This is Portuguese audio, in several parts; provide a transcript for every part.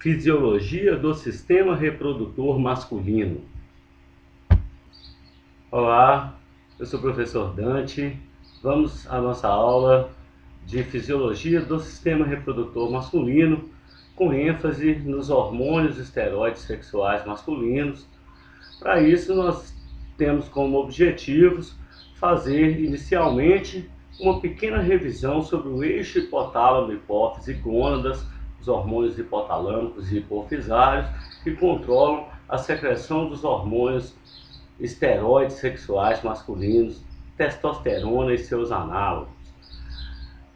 Fisiologia do sistema reprodutor masculino. Olá, eu sou o professor Dante. Vamos à nossa aula de fisiologia do sistema reprodutor masculino, com ênfase nos hormônios e esteroides sexuais masculinos. Para isso, nós temos como objetivos fazer inicialmente uma pequena revisão sobre o eixo hipotálamo, hipófise e gônadas, os hormônios hipotalâmicos e hipofisários, que controlam a secreção dos hormônios esteroides sexuais masculinos, testosterona e seus análogos.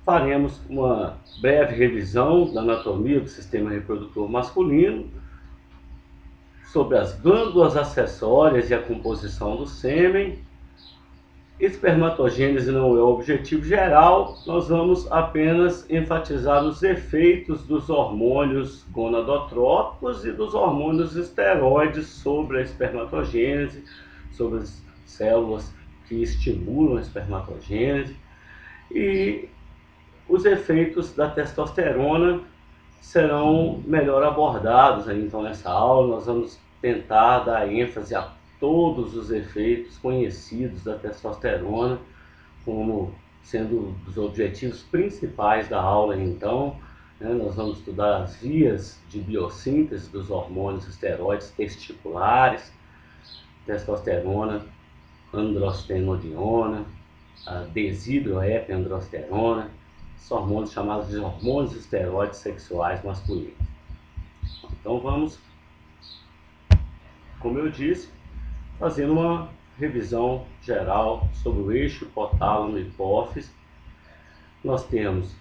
Faremos uma breve revisão da anatomia do sistema reprodutor masculino, sobre as glândulas acessórias e a composição do sêmen. Espermatogênese não é o objetivo geral, nós vamos apenas enfatizar os efeitos dos hormônios gonadotrópicos e dos hormônios esteroides sobre a espermatogênese, sobre as células que estimulam a espermatogênese, e os efeitos da testosterona serão melhor abordados aí, então nessa aula. Nós vamos tentar dar ênfase a todos os efeitos conhecidos da testosterona, como sendo os objetivos principais da aula. Então, nós vamos estudar as vias de biossíntese dos hormônios esteroides testiculares, testosterona, androstenodiona, a desidroepiandrosterona, esses hormônios chamados de hormônios esteroides sexuais masculinos. Então vamos, como eu disse, fazendo uma revisão geral sobre o eixo hipotálamo e hipófise. Nós temos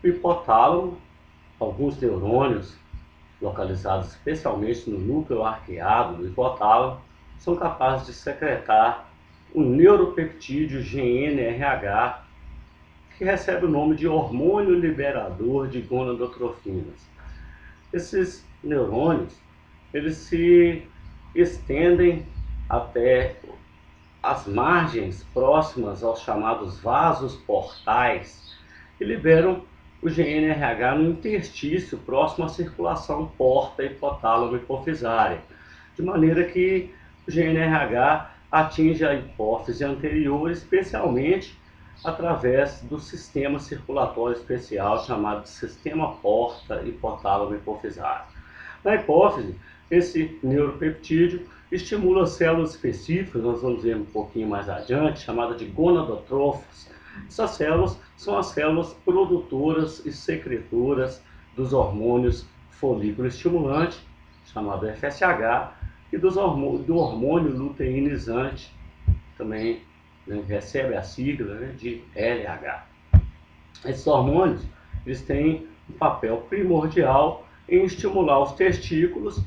o hipotálamo, alguns neurônios localizados especialmente no núcleo arqueado do hipotálamo, são capazes de secretar o neuropeptídeo GNRH, que recebe o nome de hormônio liberador de gonadotrofinas. Esses neurônios, eles se estendem até as margens próximas aos chamados vasos portais, e liberam o GNRH no interstício próximo à circulação porta hipotálamo hipofisária, de maneira que o GNRH atinge a hipófise anterior, especialmente através do sistema circulatório especial chamado de sistema porta hipotálamo hipofisário. Na hipófise, esse neuropeptídeo estimula células específicas, nós vamos ver um pouquinho mais adiante, chamadas de gonadotróficos. Essas células são as células produtoras e secretoras dos hormônios folículo estimulante, chamado FSH, e do hormônio luteinizante, também recebe a sigla de LH. Esses hormônios, eles têm um papel primordial em estimular os testículos,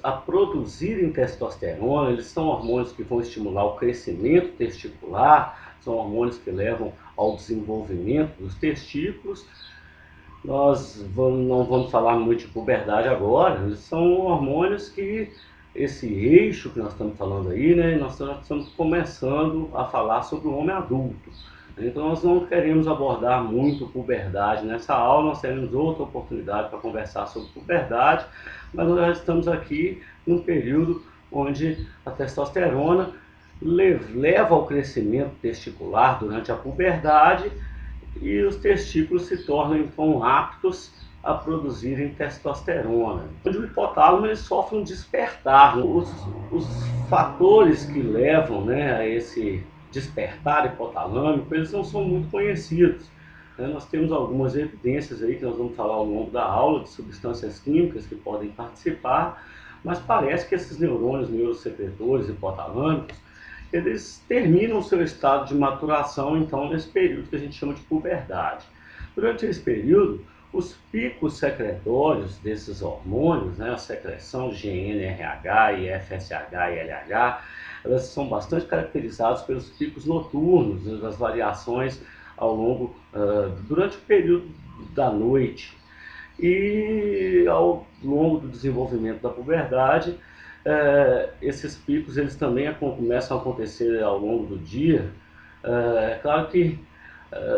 a produzirem testosterona. Eles são hormônios que vão estimular o crescimento testicular, são hormônios que levam ao desenvolvimento dos testículos. Nós não vamos falar muito de puberdade agora, eles são hormônios que, esse eixo que nós estamos falando aí, nós estamos começando a falar sobre o homem adulto. Então nós não queremos abordar muito puberdade nessa aula, nós teremos outra oportunidade para conversar sobre puberdade, mas nós já estamos aqui num período onde a testosterona leva ao crescimento testicular durante a puberdade, e os testículos se tornam então aptos a produzirem testosterona. Onde o hipotálamo, ele sofre um despertar. Os fatores que levam a esse despertar hipotalâmico, eles não são muito conhecidos. Nós temos algumas evidências aí que nós vamos falar ao longo da aula, de substâncias químicas que podem participar, mas parece que esses neurônios neurosecretores hipotalâmicos, eles terminam o seu estado de maturação, então, nesse período que a gente chama de puberdade. Durante esse período, os picos secretórios desses hormônios, a secreção de GNRH e FSH e LH, elas são bastante caracterizadas pelos picos noturnos, das variações ao longo, durante o período da noite. E ao longo do desenvolvimento da puberdade, esses picos eles também começam a acontecer ao longo do dia. É claro que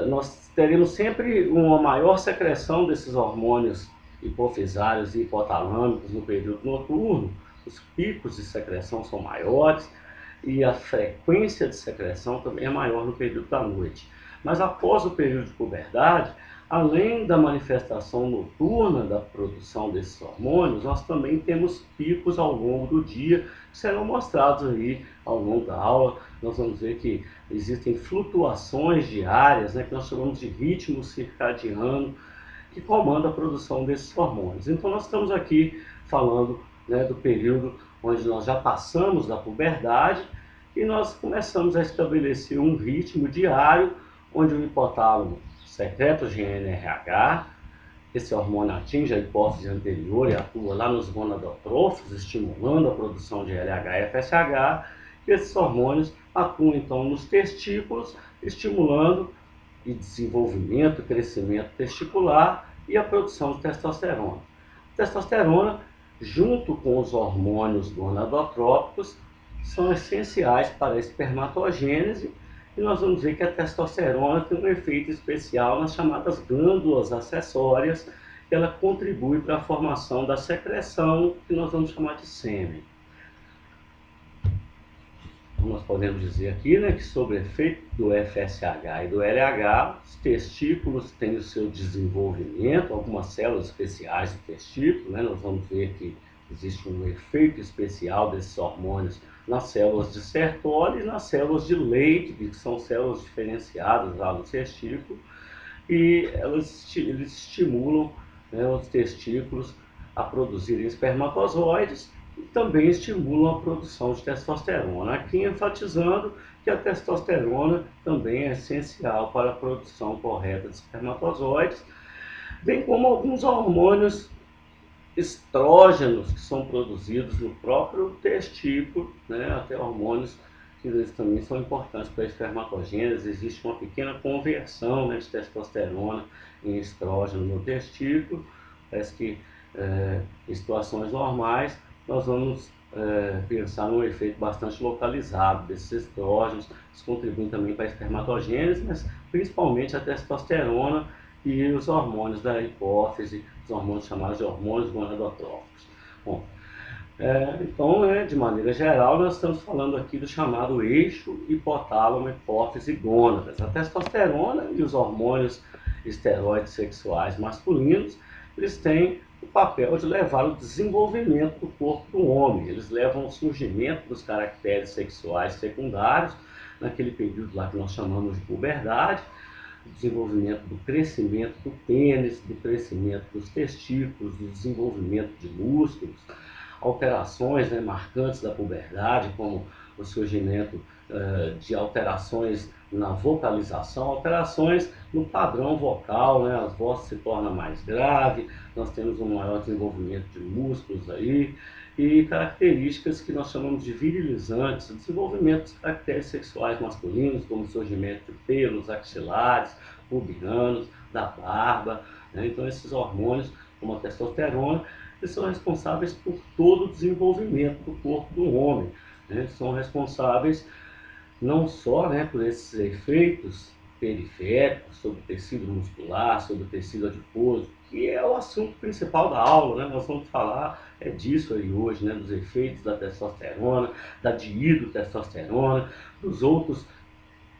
nós teremos sempre uma maior secreção desses hormônios hipofisários e hipotalâmicos no período noturno, os picos de secreção são maiores e a frequência de secreção também é maior no período da noite. Mas após o período de puberdade, além da manifestação noturna da produção desses hormônios, nós também temos picos ao longo do dia, que serão mostrados aí ao longo da aula. Nós vamos ver que existem flutuações diárias, né, que nós chamamos de ritmo circadiano, que comanda a produção desses hormônios. Então nós estamos aqui falando, né, do período onde nós já passamos da puberdade e nós começamos a estabelecer um ritmo diário, onde o hipotálamo secreta o GNRH, esse hormônio atinge a hipófise anterior e atua lá nos gonadotróficos, estimulando a produção de LH e FSH, e esses hormônios atuam então nos testículos, estimulando e desenvolvimento e crescimento testicular e a produção de testosterona. A testosterona, junto com os hormônios gonadotrópicos, são essenciais para a espermatogênese, e nós vamos ver que a testosterona tem um efeito especial nas chamadas glândulas acessórias, que ela contribui para a formação da secreção, que nós vamos chamar de sêmen. Nós podemos dizer aqui, né, que sob o efeito do FSH e do LH, os testículos têm o seu desenvolvimento, algumas células especiais do testículo, né, nós vamos ver que existe um efeito especial desses hormônios nas células de Sertoli e nas células de Leydig, que são células diferenciadas lá no testículo, e eles estimulam, né, os testículos a produzirem espermatozoides e também estimulam a produção de testosterona. Aqui enfatizando que a testosterona também é essencial para a produção correta de espermatozoides, bem como alguns hormônios estrógenos que são produzidos no próprio testículo, né, até hormônios que eles também são importantes para a espermatogênese. Existe uma pequena conversão, né, de testosterona em estrógeno no testículo. Parece que em situações normais nós vamos pensar num efeito bastante localizado desses estrógenos, que contribuem também para a espermatogênese, mas principalmente a testosterona e os hormônios da hipófise, os hormônios chamados de hormônios gonadotróficos. Bom, então, de maneira geral, nós estamos falando aqui do chamado eixo hipotálamo, hipófise e gônadas. A testosterona e os hormônios esteroides sexuais masculinos, eles têm o papel de levar o desenvolvimento do corpo do homem. Eles levam ao surgimento dos caracteres sexuais secundários, naquele período lá que nós chamamos de puberdade, do desenvolvimento do crescimento do pênis, do crescimento dos testículos, do desenvolvimento de músculos, alterações, né, marcantes da puberdade, como o surgimento de alterações na vocalização, alterações no padrão vocal, né, as vozes se tornam mais graves, nós temos um maior desenvolvimento de músculos aí, e características que nós chamamos de virilizantes, o desenvolvimento de caracteres sexuais masculinos, como o surgimento de pelos axilares, pubianos, da barba, né? Então esses hormônios, como a testosterona, eles são responsáveis por todo o desenvolvimento do corpo do homem, né? Eles são responsáveis não só, né, por esses efeitos periféricos sobre o tecido muscular, sobre o tecido adiposo, que é o assunto principal da aula, né? Nós vamos falar disso aí hoje, né, dos efeitos da testosterona, da dihidrotestosterona, dos outros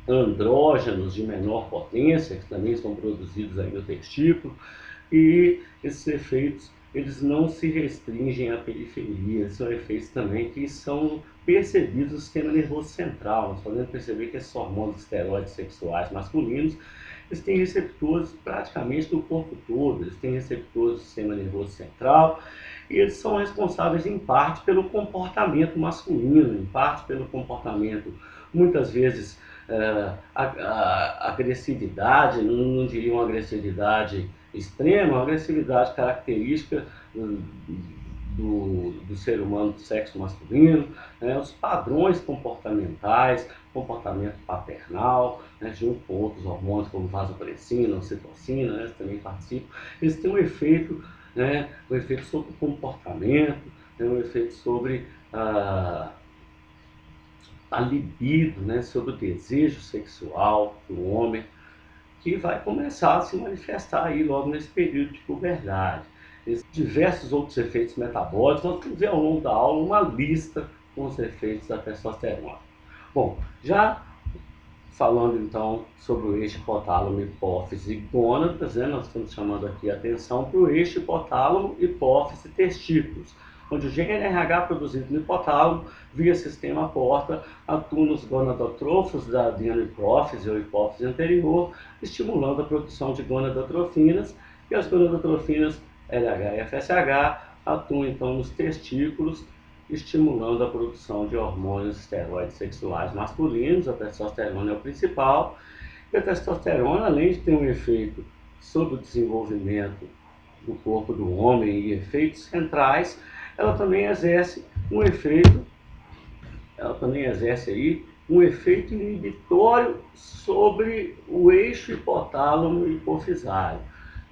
andrógenos de menor potência, que também são produzidos aí no testículo, e esses efeitos, eles não se restringem à periferia, são efeitos também que são percebidos no sistema nervoso central. Nós podemos perceber que esses hormônios esteroides sexuais masculinos, eles têm receptores praticamente no corpo todo, eles têm receptores do sistema nervoso central, e eles são responsáveis em parte pelo comportamento masculino, em parte pelo comportamento, muitas vezes, agressividade, não diria uma agressividade extrema, uma agressividade característica do ser humano do sexo masculino, né, os padrões comportamentais, comportamento paternal, né, junto com outros hormônios como vasopressina, ocitocina, né, também participam. Eles têm um efeito, né, um efeito sobre o comportamento, né, um efeito sobre a libido, né, sobre o desejo sexual do homem. que vai começar a se manifestar aí logo nesse período de puberdade. Diversos outros efeitos metabólicos, nós vamos ver ao longo da aula uma lista com os efeitos da testosterona. Bom, já falando então sobre o eixo hipotálamo, hipófise e gônadas, né, nós estamos chamando aqui a atenção para o eixo hipotálamo, hipófise e testículos, onde o GNRH produzido no hipotálamo, via sistema porta, atua nos gonadotrófos da adenohipófise ou hipófise anterior, estimulando a produção de gonadotrofinas, e as gonadotrofinas LH e FSH atuam então nos testículos, estimulando a produção de hormônios esteroides sexuais masculinos. A testosterona é o principal. E a testosterona, além de ter um efeito sobre o desenvolvimento do corpo do homem e efeitos centrais, ela também exerce um efeito inibitório sobre o eixo hipotálamo e hipofisário.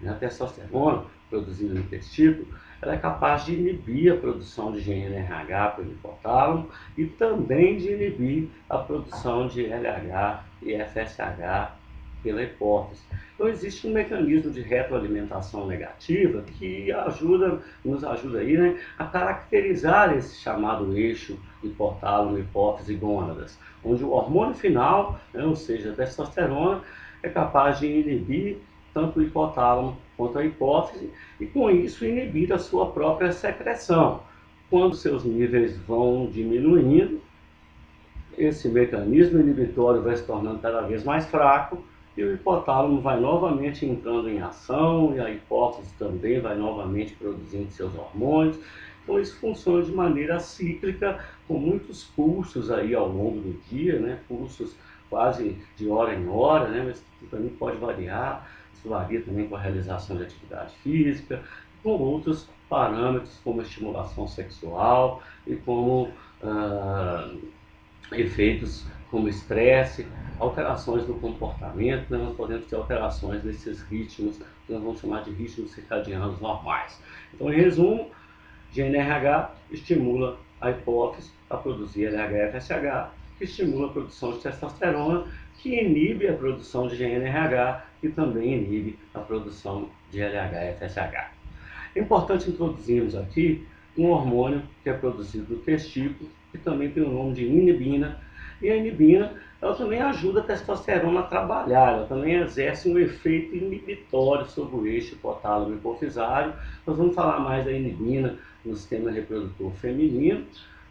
A testosterona produzida no testículo, ela é capaz de inibir a produção de GNRH pelo hipotálamo e também de inibir a produção de LH e FSH pela hipófise. Então existe um mecanismo de retroalimentação negativa que nos ajuda aí, né, a caracterizar esse chamado eixo hipotálamo, hipófise e gônadas, onde o hormônio final, né, ou seja, a testosterona, é capaz de inibir tanto o hipotálamo quanto a hipófise e com isso inibir a sua própria secreção. Quando seus níveis vão diminuindo, esse mecanismo inibitório vai se tornando cada vez mais fraco e o hipotálamo vai novamente entrando em ação e a hipófise também vai novamente produzindo seus hormônios. Então isso funciona de maneira cíclica, com muitos pulsos aí ao longo do dia, né? Pulsos quase de hora em hora, né? Mas também pode variar, isso varia também com a realização de atividade física, com outros parâmetros como a estimulação sexual e como efeitos como estresse, alterações no comportamento, né? Nós podemos ter alterações nesses ritmos, que nós vamos chamar de ritmos circadianos normais. Então, em resumo, GNRH estimula a hipófise a produzir LH-FSH, que estimula a produção de testosterona, que inibe a produção de GNRH e também inibe a produção de LH-FSH. É importante introduzirmos aqui um hormônio que é produzido no testículo, que também tem o nome de inibina, e a inibina ela também ajuda a testosterona a trabalhar, ela também exerce um efeito inibitório sobre o eixo hipotálamo hipofisário. Nós vamos falar mais da inibina no sistema reprodutor feminino,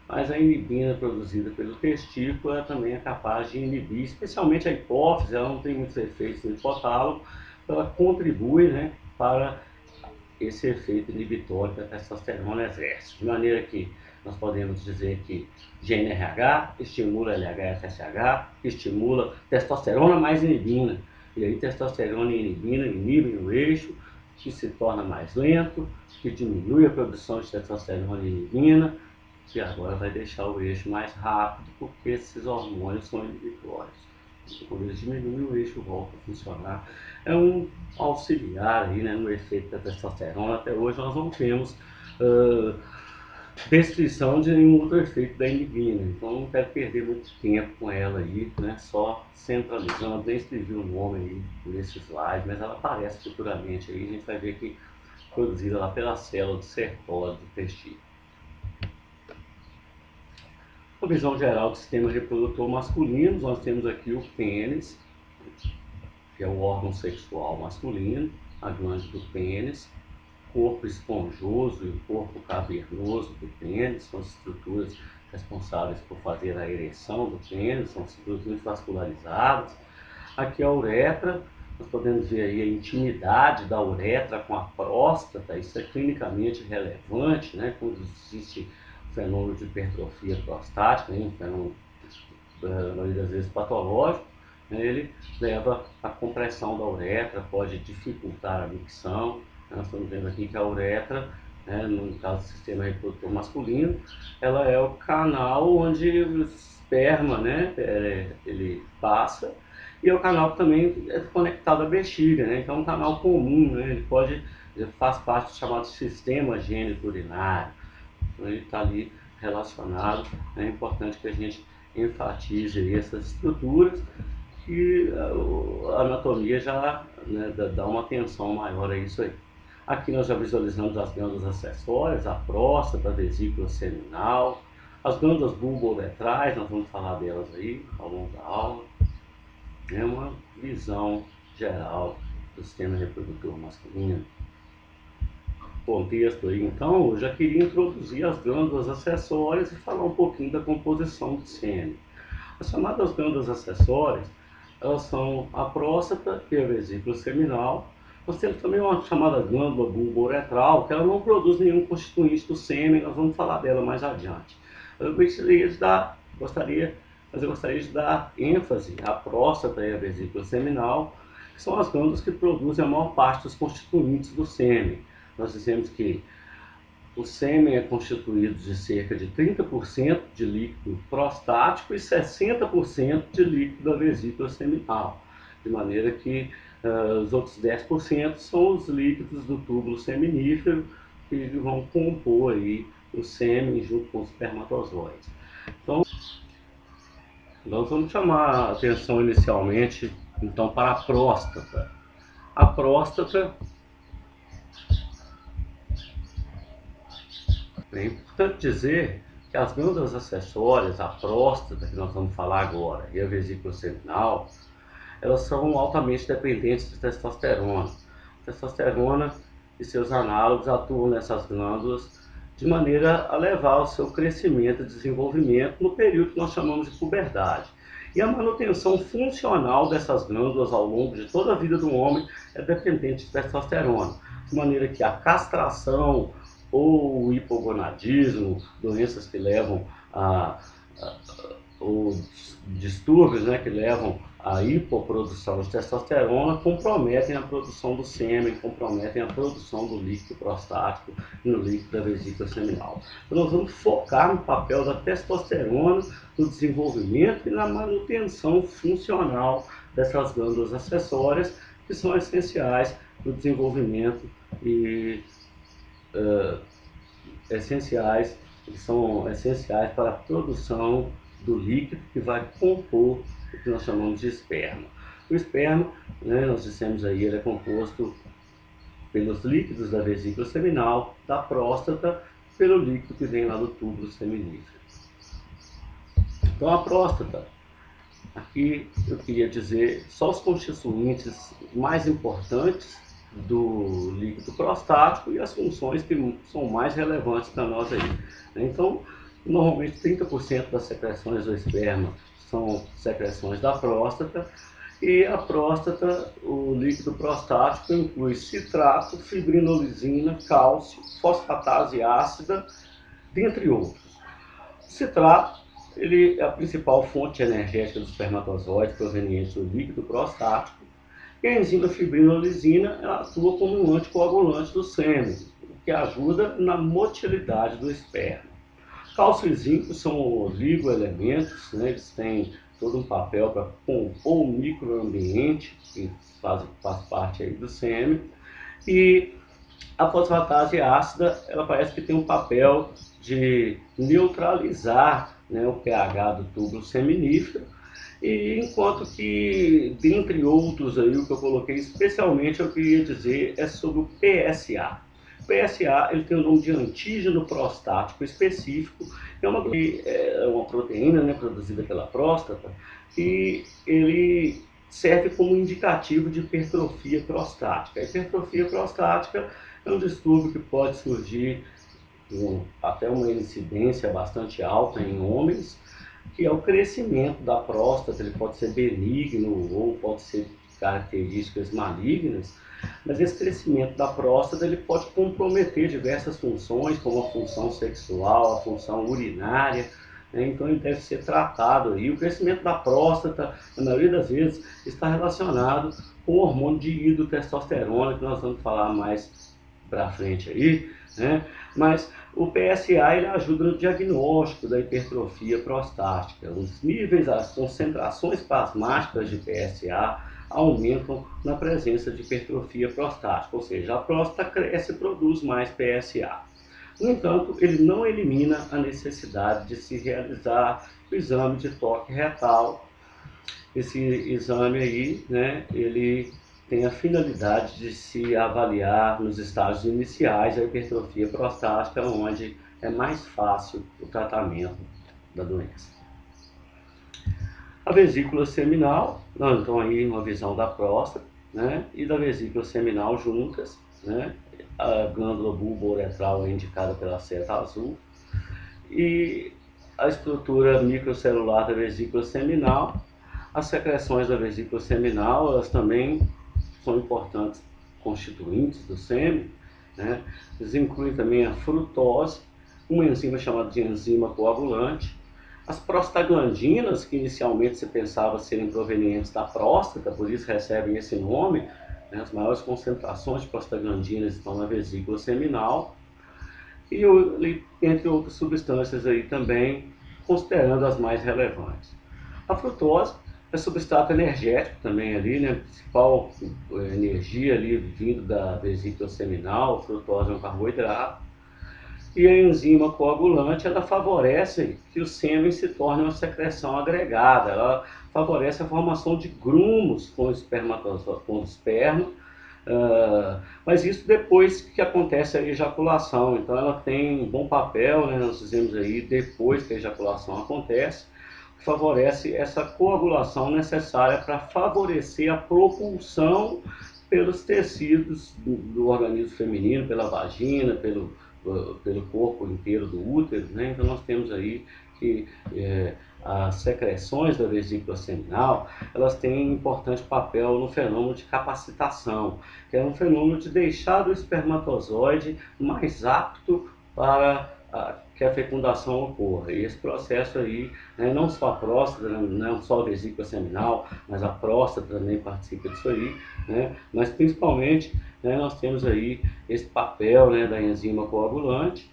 mas a inibina produzida pelo testículo ela também é capaz de inibir, especialmente a hipófise, ela não tem muitos efeitos no hipotálamo, ela contribui, né, para esse efeito inibitório que a testosterona exerce. De maneira que nós podemos dizer que GNRH estimula LH-FSH, estimula testosterona mais inibina. E aí testosterona e inibina inibem o eixo, que se torna mais lento, que diminui a produção de testosterona e inibina, que agora vai deixar o eixo mais rápido, porque esses hormônios são inibitórios. Quando eles diminuem, o eixo volta a funcionar. É um auxiliar aí, né, no efeito da testosterona. Até hoje nós não temos descrição de nenhum outro efeito da inibina, então não deve perder muito tempo com ela aí, né, só centralizando. Nem escrevi o nome aí nesse slide, mas ela aparece futuramente aí, a gente vai ver que produzida lá pela célula de Sertose do testículo. Uma visão geral do sistema reprodutor masculino, nós temos aqui o pênis, que é o órgão sexual masculino, a glândula do pênis, corpo esponjoso e o corpo cavernoso do pênis, são as estruturas responsáveis por fazer a ereção do pênis, são estruturas muito vascularizadas. Aqui a uretra, nós podemos ver aí a intimidade da uretra com a próstata, isso é clinicamente relevante, né, quando existe o fenômeno de hipertrofia prostática, né, um fenômeno, na maioria das vezes, patológico, né, ele leva à compressão da uretra, pode dificultar a micção. Nós estamos vendo aqui que a uretra, né, no caso do sistema reprodutor masculino, ela é o canal onde o esperma, né, ele passa, e é o canal que também é conectado à bexiga, né, então é um canal comum, né, ele faz parte do chamado sistema gênito-urinário, então ele está ali relacionado. É importante que a gente enfatize essas estruturas. que a anatomia já, né, dá uma atenção maior a isso aí. Aqui nós já visualizamos as glândulas acessórias, a próstata, a vesícula seminal, as glândulas bulbouretrais, nós vamos falar delas aí ao longo da aula. É uma visão geral do sistema reprodutor masculino. Contexto aí, então, eu já queria introduzir as glândulas acessórias e falar um pouquinho da composição do sêmen. As chamadas glândulas acessórias, elas são a próstata e a vesícula seminal. Nós temos também uma chamada glândula bulbouretral, que ela não produz nenhum constituinte do sêmen, nós vamos falar dela mais adiante. Eu gostaria de dar ênfase à próstata e à vesícula seminal, que são as glândulas que produzem a maior parte dos constituintes do sêmen. Nós dizemos que o sêmen é constituído de cerca de 30% de líquido prostático e 60% de líquido da vesícula seminal, de maneira que os outros 10% são os líquidos do túbulo seminífero que vão compor aí o sêmen junto com os espermatozoides. Então, nós vamos chamar a atenção inicialmente então para a próstata. A próstata é importante dizer que as glândulas acessórias, a próstata, que nós vamos falar agora, e a vesícula seminal, elas são altamente dependentes de testosterona. A testosterona e seus análogos atuam nessas glândulas de maneira a levar ao seu crescimento e desenvolvimento no período que nós chamamos de puberdade. E a manutenção funcional dessas glândulas ao longo de toda a vida do homem é dependente de testosterona, de maneira que a castração ou o hipogonadismo, doenças que levam os distúrbios, né, que levam à hipoprodução de testosterona, comprometem a produção do sêmen, comprometem a produção do líquido prostático e no líquido da vesícula seminal. Então nós vamos focar no papel da testosterona no desenvolvimento e na manutenção funcional dessas glândulas acessórias, que são essenciais para o desenvolvimento e são essenciais para a produção do líquido que vai compor o que nós chamamos de esperma. O esperma, né, nós dissemos aí, ele é composto pelos líquidos da vesícula seminal, da próstata, pelo líquido que vem lá do túbulo seminífero. Então a próstata, aqui eu queria dizer só os constituintes mais importantes do líquido prostático e as funções que são mais relevantes para nós aí. Então, normalmente 30% das secreções do esperma são secreções da próstata, e a próstata, o líquido prostático inclui citrato, fibrinolisina, cálcio, fosfatase ácida, dentre outros. O citrato, ele é a principal fonte energética do espermatozoide proveniente do líquido prostático. E a enzima fibrinolisina, ela atua como um anticoagulante do sêmen, o que ajuda na motilidade do esperma. Cálcio e zinco são oligoelementos, né? Eles têm todo um papel para compor o microambiente, que faz parte aí do sêmen. E a fosfatase ácida, ela parece que tem um papel de neutralizar, né, o pH do túbulo seminífero. E enquanto que, dentre outros aí, o que eu coloquei especialmente, eu queria dizer é sobre o PSA. O PSA, ele tem o nome de antígeno prostático específico, é uma proteína, né, produzida pela próstata, e ele serve como indicativo de hipertrofia prostática. A hipertrofia prostática é um distúrbio que pode surgir até uma incidência bastante alta em homens, que é o crescimento da próstata. Ele pode ser benigno ou pode ser de características malignas, mas esse crescimento da próstata ele pode comprometer diversas funções, como a função sexual, a função urinária, né? Então ele deve ser tratado. E o crescimento da próstata, na maioria das vezes, está relacionado com o hormônio de hidrotestosterona, que nós vamos falar mais para frente aí, né? Mas o PSA ele ajuda no diagnóstico da hipertrofia prostática. Os níveis, as concentrações plasmáticas de PSA aumentam na presença de hipertrofia prostática, ou seja, a próstata cresce e produz mais PSA. No entanto, ele não elimina a necessidade de se realizar o exame de toque retal Esse exame aí, né, ele tem a finalidade de se avaliar nos estágios iniciais da hipertrofia prostática, onde é mais fácil o tratamento da doença. A vesícula seminal, então aí uma visão da próstata, né, e da vesícula seminal juntas, né, a glândula bulbo-uretral é indicada pela seta azul, e a estrutura microcelular da vesícula seminal. As secreções da vesícula seminal, elas também são importantes constituintes do sêmen, né? Eles incluem também a frutose, uma enzima chamada de enzima coagulante, as prostaglandinas, que inicialmente se pensava serem provenientes da próstata, por isso recebem esse nome, né? As maiores concentrações de prostaglandinas estão na vesícula seminal, e entre outras substâncias aí também, considerando as mais relevantes. A frutose é substrato energético também ali, né? A principal energia ali vindo da vesícula seminal. A frutose é um carboidrato. E a enzima coagulante, ela favorece que o sêmen se torne uma secreção agregada. Ela favorece a formação de grumos com o esperma, mas isso depois que acontece a ejaculação. Então ela tem um bom papel, né? Nós dizemos aí, depois que a ejaculação acontece, que favorece essa coagulação necessária para favorecer a propulsão pelos tecidos do organismo feminino, pela vagina, pelo corpo inteiro do útero, né? Então nós temos aí que as secreções da vesícula seminal, elas têm um importante papel no fenômeno de capacitação, que é um fenômeno de deixar o espermatozoide mais apto para que a fecundação ocorra. E esse processo aí, né, não só a próstata, não só a vesícula seminal, mas a próstata também participa disso aí, né? Mas principalmente, né, nós temos aí esse papel, né, da enzima coagulante.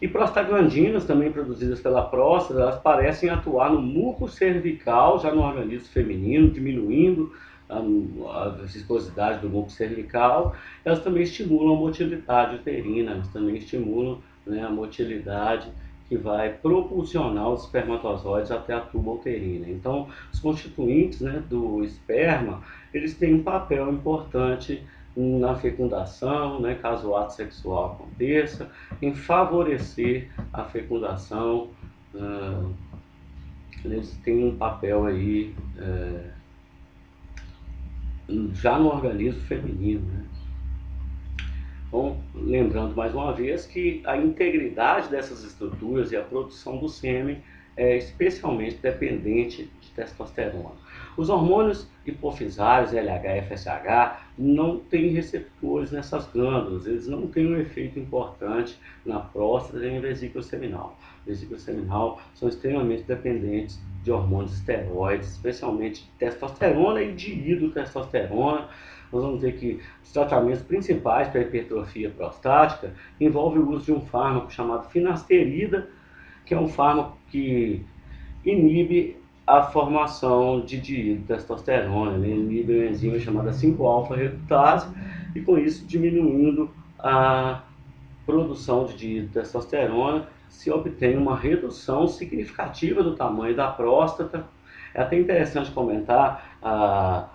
E prostaglandinas, também produzidas pela próstata, elas parecem atuar no muco cervical, já no organismo feminino, diminuindo a viscosidade do muco cervical. Elas também estimulam a motilidade uterina, elas também estimulam, né, a motilidade que vai propulsionar os espermatozoides até a tuba uterina. Então, os constituintes, né, do esperma, eles têm um papel importante na fecundação, né, caso o ato sexual aconteça, em favorecer a fecundação. Eles têm um papel aí já no organismo feminino, né? Então, lembrando mais uma vez que a integridade dessas estruturas e a produção do sêmen é especialmente dependente de testosterona. Os hormônios hipofisários, LH e FSH, não têm receptores nessas glândulas, eles não têm um efeito importante na próstata e na vesícula seminal. Vesícula seminal são extremamente dependentes de hormônios esteroides, especialmente de testosterona e de hidrotestosterona. Nós vamos ver que os tratamentos principais para a hipertrofia prostática envolvem o uso de um fármaco chamado finasterida, que é um fármaco que inibe a formação de dihidrotestosterona, né? Inibe uma enzima chamada 5-alfa-redutase, e com isso diminuindo a produção de dihidrotestosterona, se obtém uma redução significativa do tamanho da próstata. É até interessante comentar, a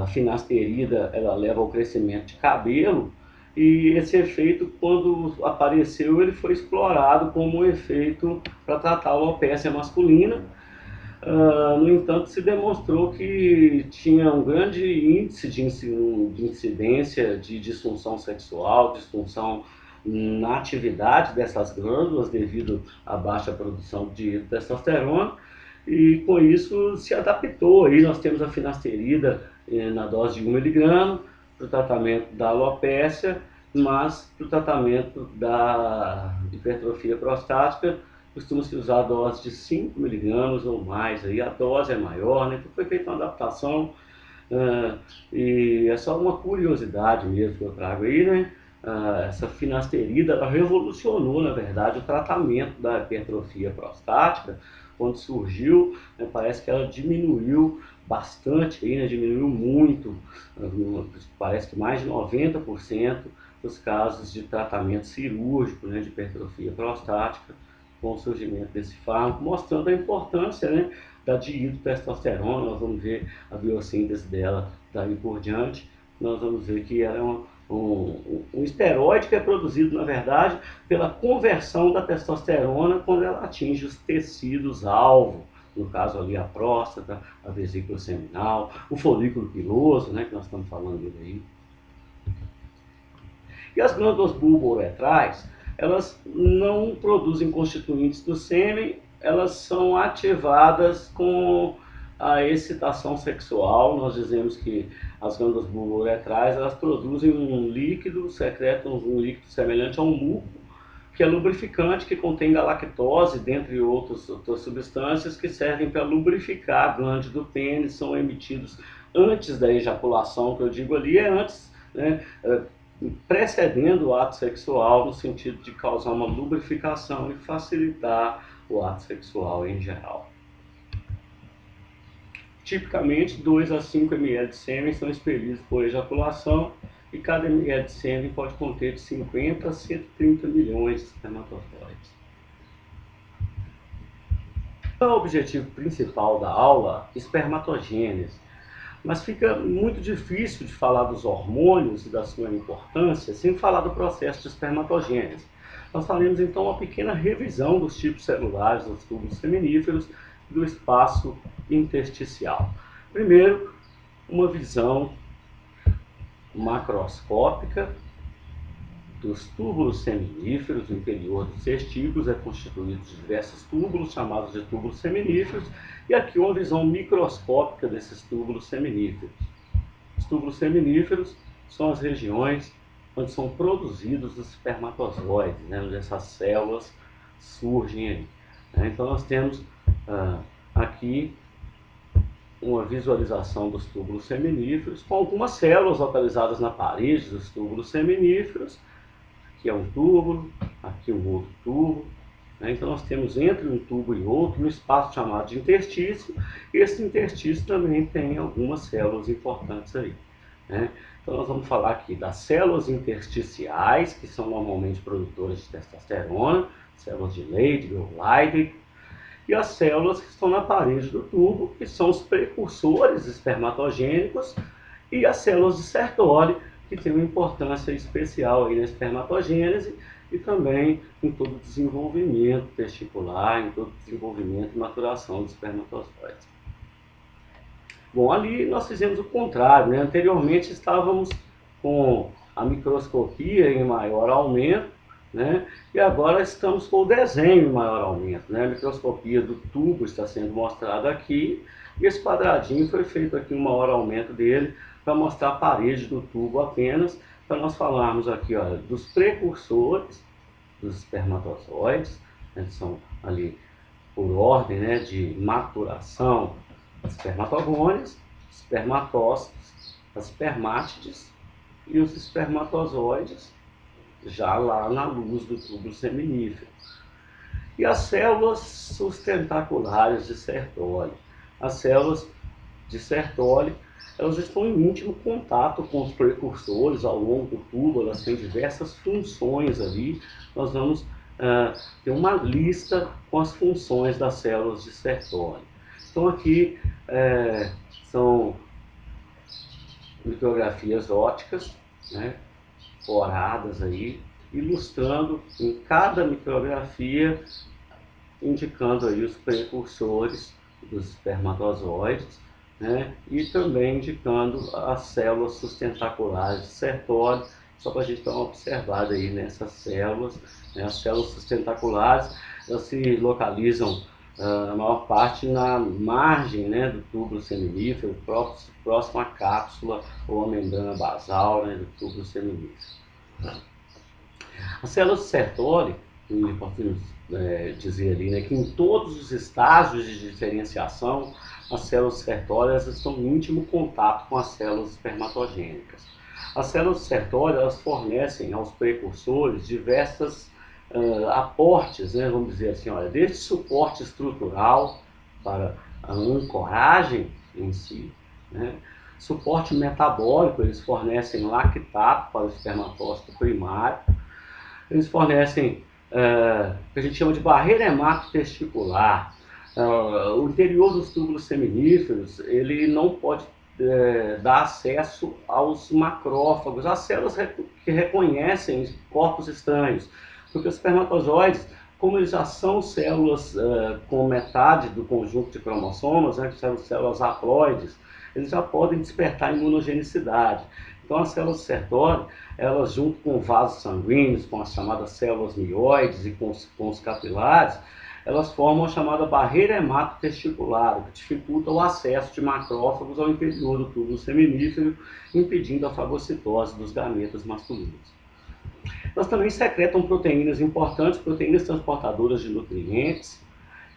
finasterida, ela leva ao crescimento de cabelo, e esse efeito, quando apareceu, ele foi explorado como um efeito para tratar a alopecia masculina. No entanto, se demonstrou que tinha um grande índice de incidência de disfunção sexual, disfunção na atividade dessas glândulas devido à baixa produção de testosterona, e com isso se adaptou. Aí nós temos a finasterida na dose de 1 mg para o tratamento da alopecia, mas para o tratamento da hipertrofia prostática costuma-se usar a dose de 5 mg ou mais, aí a dose é maior, né? Então foi feita uma adaptação, e é só uma curiosidade mesmo que eu trago aí, né? Essa finasterida, ela revolucionou, na verdade, o tratamento da hipertrofia prostática. Quando surgiu, né, parece que ela diminuiu bastante, aí, né? Diminuiu muito, parece que mais de 90% dos casos de tratamento cirúrgico, né, de hipertrofia prostática, com o surgimento desse fármaco, mostrando a importância, né, da dihidrotestosterona. Nós vamos ver a biossíntese dela daí por diante. Nós vamos ver que ela é um esteroide que é produzido, na verdade, pela conversão da testosterona quando ela atinge os tecidos-alvo, no caso ali a próstata, a vesícula seminal, o folículo piloso, né, que nós estamos falando dele aí. E as glândulas bulbouretrais, elas não produzem constituintes do sêmen, elas são ativadas com a excitação sexual. Nós dizemos que as glândulas bulbouretrais, elas produzem um líquido, secretam um líquido semelhante a um muco, que é lubrificante, que contém galactose, dentre outras substâncias que servem para lubrificar a glândula do pênis, são emitidos antes da ejaculação, que eu digo ali, é antes, né, precedendo o ato sexual, no sentido de causar uma lubrificação e facilitar o ato sexual em geral. Tipicamente, 2 a 5 ml de sêmen são expelidos por ejaculação e cada ml de sêmen pode conter de 50 a 130 milhões de espermatozoides. Qual é o objetivo principal da aula? Espermatogênese. Mas fica muito difícil de falar dos hormônios e da sua importância sem falar do processo de espermatogênese. Nós faremos então uma pequena revisão dos tipos celulares dos tubos seminíferos e do espaço intersticial. Primeiro, uma visão macroscópica dos túbulos seminíferos. O interior dos testículos é constituído de diversos túbulos, chamados de túbulos seminíferos, e aqui uma visão microscópica desses túbulos seminíferos. Os túbulos seminíferos são as regiões onde são produzidos os espermatozoides, né, onde essas células surgem aí. Então nós temos aqui uma visualização dos túbulos seminíferos com algumas células localizadas na parede dos túbulos seminíferos. Aqui é um túbulo, aqui um outro túbulo. Então nós temos entre um tubo e outro um espaço chamado de interstício, e esse interstício também tem algumas células importantes aí. Então nós vamos falar aqui das células intersticiais, que são normalmente produtoras de testosterona, células de Leydig ou Leydig, e as células que estão na parede do tubo, que são os precursores espermatogênicos, e as células de Sertoli, que tem uma importância especial aí na espermatogênese e também em todo o desenvolvimento testicular, em todo o desenvolvimento e maturação dos espermatozoides. Bom, ali nós fizemos o contrário, né? Anteriormente estávamos com a microscopia em maior aumento, né? E agora estamos com o desenho em maior aumento, né? A microscopia do tubo está sendo mostrada aqui, e esse quadradinho foi feito aqui um maior aumento dele, para mostrar a parede do tubo apenas, para nós falarmos aqui, olha, dos precursores dos espermatozoides, né, que são ali por ordem, né, de maturação, as espermatogônias, espermatócitos, as espermátides e os espermatozoides, já lá na luz do tubo seminífero. E as células sustentaculares de Sertoli. As células de Sertoli, elas estão em íntimo contato com os precursores ao longo do tubo, elas têm diversas funções ali. Nós vamos ter uma lista com as funções das células de Sertoli. Então aqui são micrografias ópticas, né, foradas aí, ilustrando em cada micrografia, indicando aí os precursores dos espermatozoides, né, e também indicando as células sustentaculares de Sertoli, só para a gente dar uma observada aí nessas células. Né, as células sustentaculares, elas se localizam a maior parte na margem, né, do túbulo seminífero, próximo à cápsula ou à membrana basal, né, do túbulo seminífero. As células de Sertoli, podemos dizer ali, né, que em todos os estágios de diferenciação, as células de Sertoli estão em íntimo contato com as células espermatogênicas. As células de Sertoli, elas fornecem aos precursores diversas aportes, né, vamos dizer assim, olha, desde suporte estrutural para a ancoragem em si, né, suporte metabólico, eles fornecem lactato para o espermatócito primário, eles fornecem o que a gente chama de barreira hematotesticular, O interior dos túbulos seminíferos, ele não pode dar acesso aos macrófagos, às células que reconhecem corpos estranhos, porque os espermatozoides, como eles já são células com metade do conjunto de cromossomas, né, que são células haploides, eles já podem despertar imunogenicidade. Então as células Sertoli, elas junto com vasos sanguíneos, com as chamadas células mioides e com os capilares, elas formam a chamada barreira hematotesticular, que dificulta o acesso de macrófagos ao interior do túbulo seminífero, impedindo a fagocitose dos gametas masculinos. Elas também secretam proteínas importantes, proteínas transportadoras de nutrientes,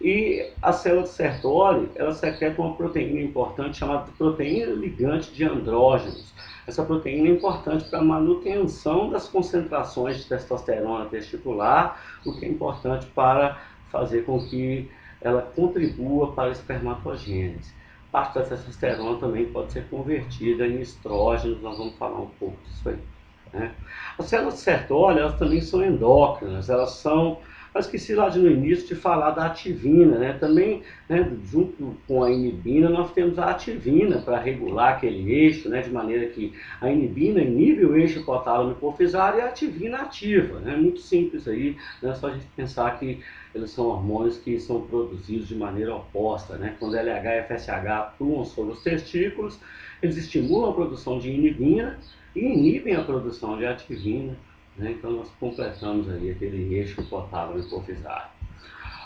e as células Sertoli, elas secretam uma proteína importante chamada de proteína ligante de andrógenos. Essa proteína é importante para a manutenção das concentrações de testosterona testicular, o que é importante para fazer com que ela contribua para a espermatogênese. Parte da testosterona também pode ser convertida em estrógenos, nós vamos falar um pouco disso aí. Né? As células Sertoli, elas também são endócrinas, elas são... Eu esqueci lá no início de falar da ativina, né? Também, né, junto com a inibina, nós temos a ativina para regular aquele eixo, né? De maneira que a inibina inibe o eixo hipotálamo hipofisário e a ativina ativa, né? Muito simples aí, né? Só a gente pensar que eles são hormônios que são produzidos de maneira oposta, né? Quando LH e FSH atuam sobre os testículos, eles estimulam a produção de inibina e inibem a produção de ativina. Então nós completamos aí aquele eixo hipotálamo hipofisário.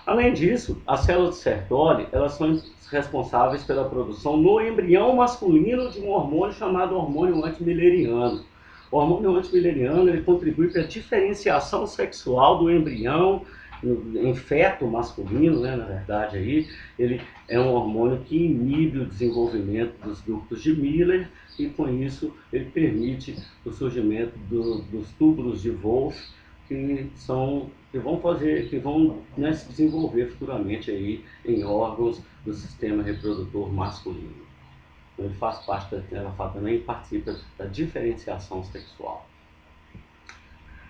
Além disso, as células de Sertoli, elas são responsáveis pela produção no embrião masculino de um hormônio chamado hormônio antimileriano. O hormônio antimileriano, ele contribui para a diferenciação sexual do embrião em feto masculino, né, na verdade aí, ele é um hormônio que inibe o desenvolvimento dos ductos de Miller e com isso ele permite o surgimento dos túbulos de Wolff que vão né, se desenvolver futuramente aí em órgãos do sistema reprodutor masculino. Então, ele faz parte ela também participa da diferenciação sexual.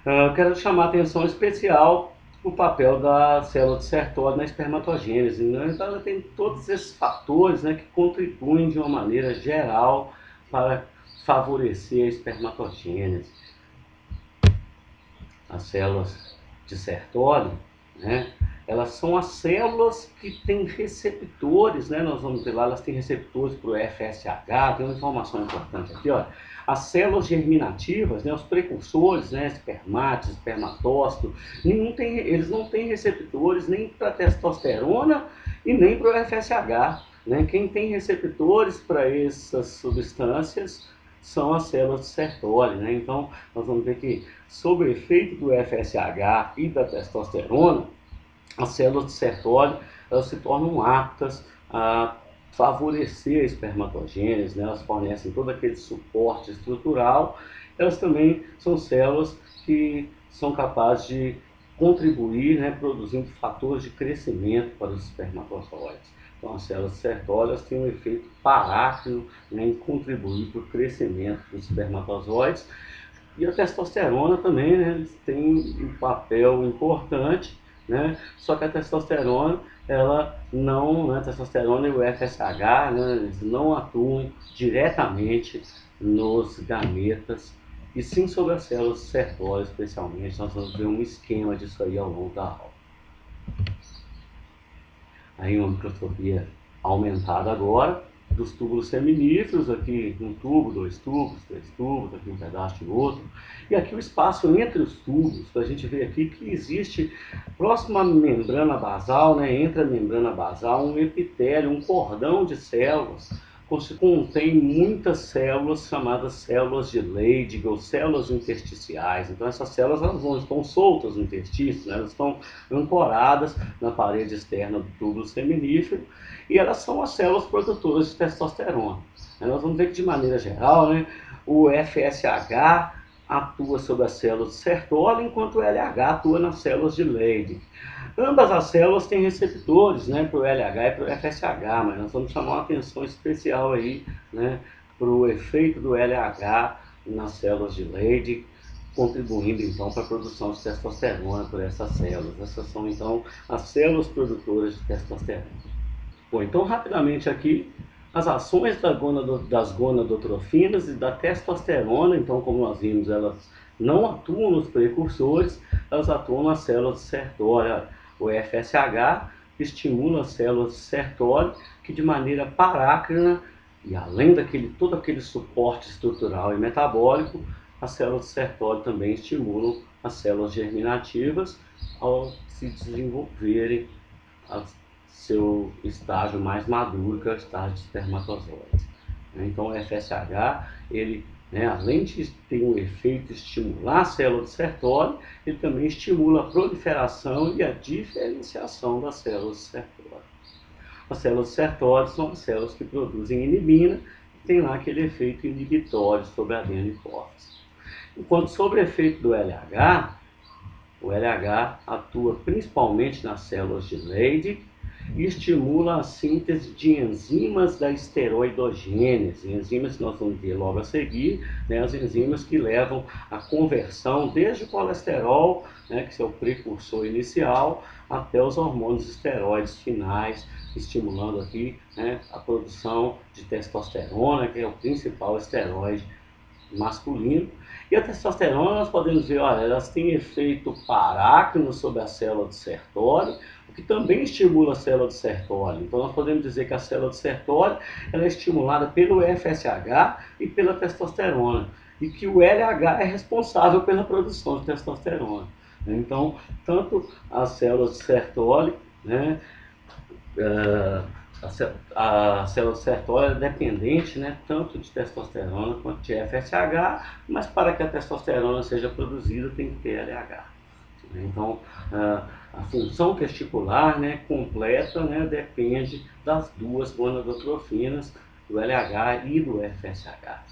Eu quero chamar a atenção especial o papel da célula de Sertoli na espermatogênese. Né? Então ela tem todos esses fatores, né, que contribuem de uma maneira geral para favorecer a espermatogênese. As células de Sertoli, né, elas são as células que têm receptores, né, nós vamos ver lá, elas têm receptores para o FSH, tem uma informação importante aqui, ó. As células germinativas, né, os precursores, né, espermátides, espermatócito, eles não têm receptores nem para testosterona e nem para o FSH. Né? Quem tem receptores para essas substâncias são as células de Sertoli. Né? Então, nós vamos ver que, sob o efeito do FSH e da testosterona, as células de Sertoli elas se tornam aptas a favorecer a espermatogênese, né? Elas fornecem todo aquele suporte estrutural. Elas também são células que são capazes de contribuir, né, produzindo fatores de crescimento para os espermatozoides. Então as células Sertoli têm um efeito parácrino, né, em contribuir para o crescimento dos espermatozoides. E a testosterona também, né, eles têm um papel importante, né? Só que a testosterona, a testosterona e o FSH, né, eles não atuam diretamente nos gametas, e sim sobre as células Sertoli, especialmente. Nós vamos ver um esquema disso aí ao longo da aula. Aí uma microscopia aumentada agora, dos túbulos seminíferos, aqui um tubo, dois tubos, três tubos, aqui um pedaço de outro. E aqui o espaço entre os tubos, para a gente ver aqui que existe, próximo à membrana basal, né, entre a membrana basal, um epitélio, um cordão de células, que contém muitas células chamadas células de Leydig ou células intersticiais. Então essas células elas não estão soltas no interstício, né? Elas estão ancoradas na parede externa do túbulo seminífero e elas são as células produtoras de testosterona. Nós vamos ver que de maneira geral, né, o FSH atua sobre as células de Sertoli, enquanto o LH atua nas células de Leydig. Ambas as células têm receptores, né, para o LH e para o FSH, mas nós vamos chamar uma atenção especial aí, né, para o efeito do LH nas células de Leydig, contribuindo então para a produção de testosterona por essas células. Essas são então as células produtoras de testosterona. Bom, então rapidamente aqui, as ações das gonadotrofinas e da testosterona, então como nós vimos, elas não atuam nos precursores, elas atuam nas células de Sertoli, o FSH, que estimula as células de Sertoli, que de maneira parácrina, e além todo aquele suporte estrutural e metabólico, as células de Sertoli também estimulam as células germinativas ao se desenvolverem seu estágio mais maduro, que é o estágio de espermatozoides. Então o FSH, ele, além de ter um efeito estimular a célula de Sertoli, ele também estimula a proliferação e a diferenciação das células de Sertoli. As células de Sertoli são as células que produzem inibina, e tem lá aquele efeito inibitório sobre a adenocórtex. Enquanto sobre o efeito do LH, o LH atua principalmente nas células de Leydig e estimula a síntese de enzimas da esteroidogênese, enzimas que nós vamos ver logo a seguir, as enzimas que levam à conversão desde o colesterol, que é o precursor inicial, até os hormônios esteroides finais, estimulando aqui a produção de testosterona, que é o principal esteroide masculino. E a testosterona, nós podemos ver, olha, elas têm efeito parácrino sobre a célula de Sertoli, o que também estimula a célula de Sertoli. Então nós podemos dizer que a célula de Sertoli ela é estimulada pelo FSH e pela testosterona, e que o LH é responsável pela produção de testosterona. Então, tanto as células de Sertoli, a célula de Sertoli é dependente tanto de testosterona quanto de FSH, mas para que a testosterona seja produzida tem que ter LH. Então, a função testicular completa depende das duas gonadotrofinas, do LH e do FSH. A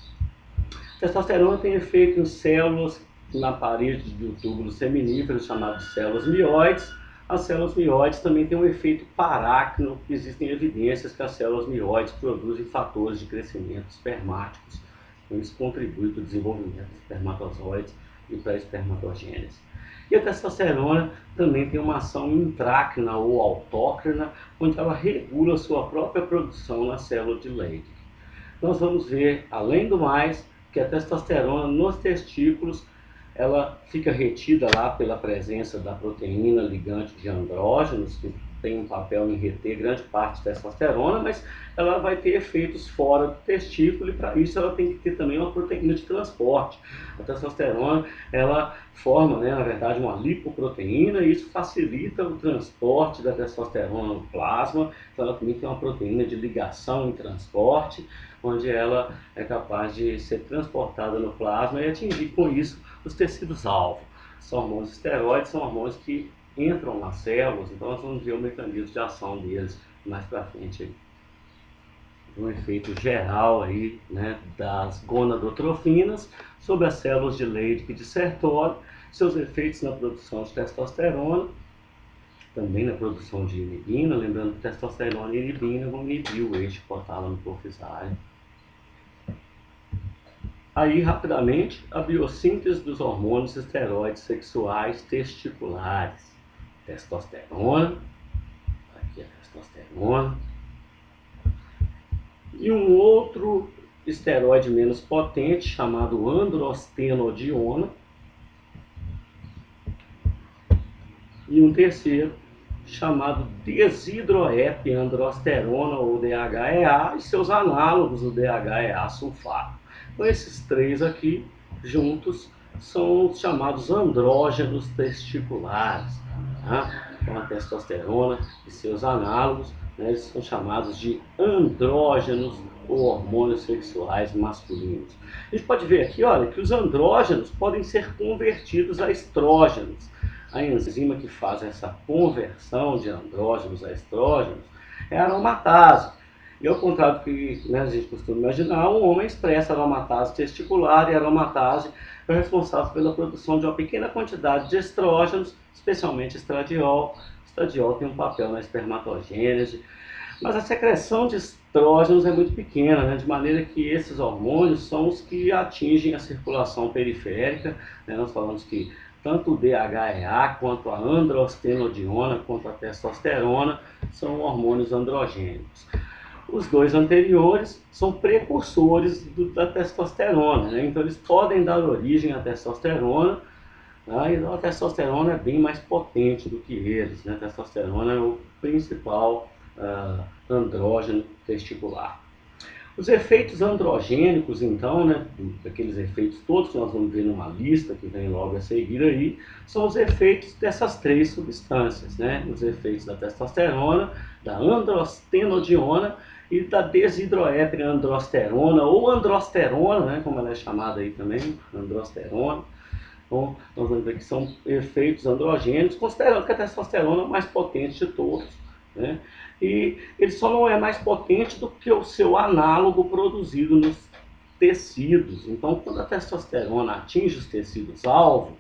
testosterona tem efeito em células na parede do túbulo seminífero, chamado de células mioides. As células mioides também têm um efeito parácrino, existem evidências que as células mioides produzem fatores de crescimento espermáticos, então isso contribui para o desenvolvimento dos espermatozoides e para a espermatogênese. E a testosterona também tem uma ação intrácrina ou autócrina, onde ela regula a sua própria produção na célula de Leydig. Nós vamos ver, além do mais, que a testosterona nos testículos ela fica retida lá pela presença da proteína ligante de andrógenos, que tem um papel em reter grande parte da testosterona, mas ela vai ter efeitos fora do testículo e para isso ela tem que ter também uma proteína de transporte. A testosterona ela forma, na verdade, uma lipoproteína e isso facilita o transporte da testosterona no plasma, então ela também tem uma proteína de ligação e transporte, onde ela é capaz de ser transportada no plasma e atingir com isso os tecidos-alvo. Os hormônios esteroides são hormônios que entram nas células, então nós vamos ver o mecanismo de ação deles mais para frente. Um efeito geral aí, das gonadotrofinas sobre as células de Leydig e de Sertoli, seus efeitos na produção de testosterona, também na produção de inibina, lembrando que testosterona e inibina vão inibir o eixo hipotálamo hipofisário. Aí, rapidamente, a biossíntese dos hormônios esteroides sexuais testiculares. Testosterona, aqui a testosterona. E um outro esteroide menos potente, chamado androstenodiona. E um terceiro, chamado desidroepiandrosterona, ou DHEA, e seus análogos, o DHEA sulfato. Então, esses três aqui, juntos, são os chamados andrógenos testiculares. Então, a testosterona e seus análogos, eles são chamados de andrógenos ou hormônios sexuais masculinos. A gente pode ver aqui, olha, que os andrógenos podem ser convertidos a estrógenos. A enzima que faz essa conversão de andrógenos a estrógenos é a aromatase. E ao contrário do que a gente costuma imaginar, um homem expressa aromatase testicular e a aromatase é responsável pela produção de uma pequena quantidade de estrógenos, especialmente estradiol. O estradiol tem um papel na espermatogênese, mas a secreção de estrógenos é muito pequena, de maneira que esses hormônios são os que atingem a circulação periférica. Nós falamos que tanto o DHEA, quanto a androstenodiona, quanto a testosterona, são hormônios androgênicos. Os dois anteriores são precursores da testosterona, né? Então eles podem dar origem à testosterona, né? E a testosterona é bem mais potente do que eles, né? A testosterona é o principal andrógeno testicular. Os efeitos androgênicos, então, né, aqueles efeitos todos que nós vamos ver numa lista que vem logo a seguir aí, são os efeitos dessas três substâncias, né? Os efeitos da testosterona, da androstenodiona e da desidroepiandrosterona, ou androsterona, né, como ela é chamada aí também, androsterona. Então, nós vamos ver que são efeitos androgênicos, considerando que a testosterona é o mais potente de todos, né? E ele só não é mais potente do que o seu análogo produzido nos tecidos. Então, quando a testosterona atinge os tecidos-alvo,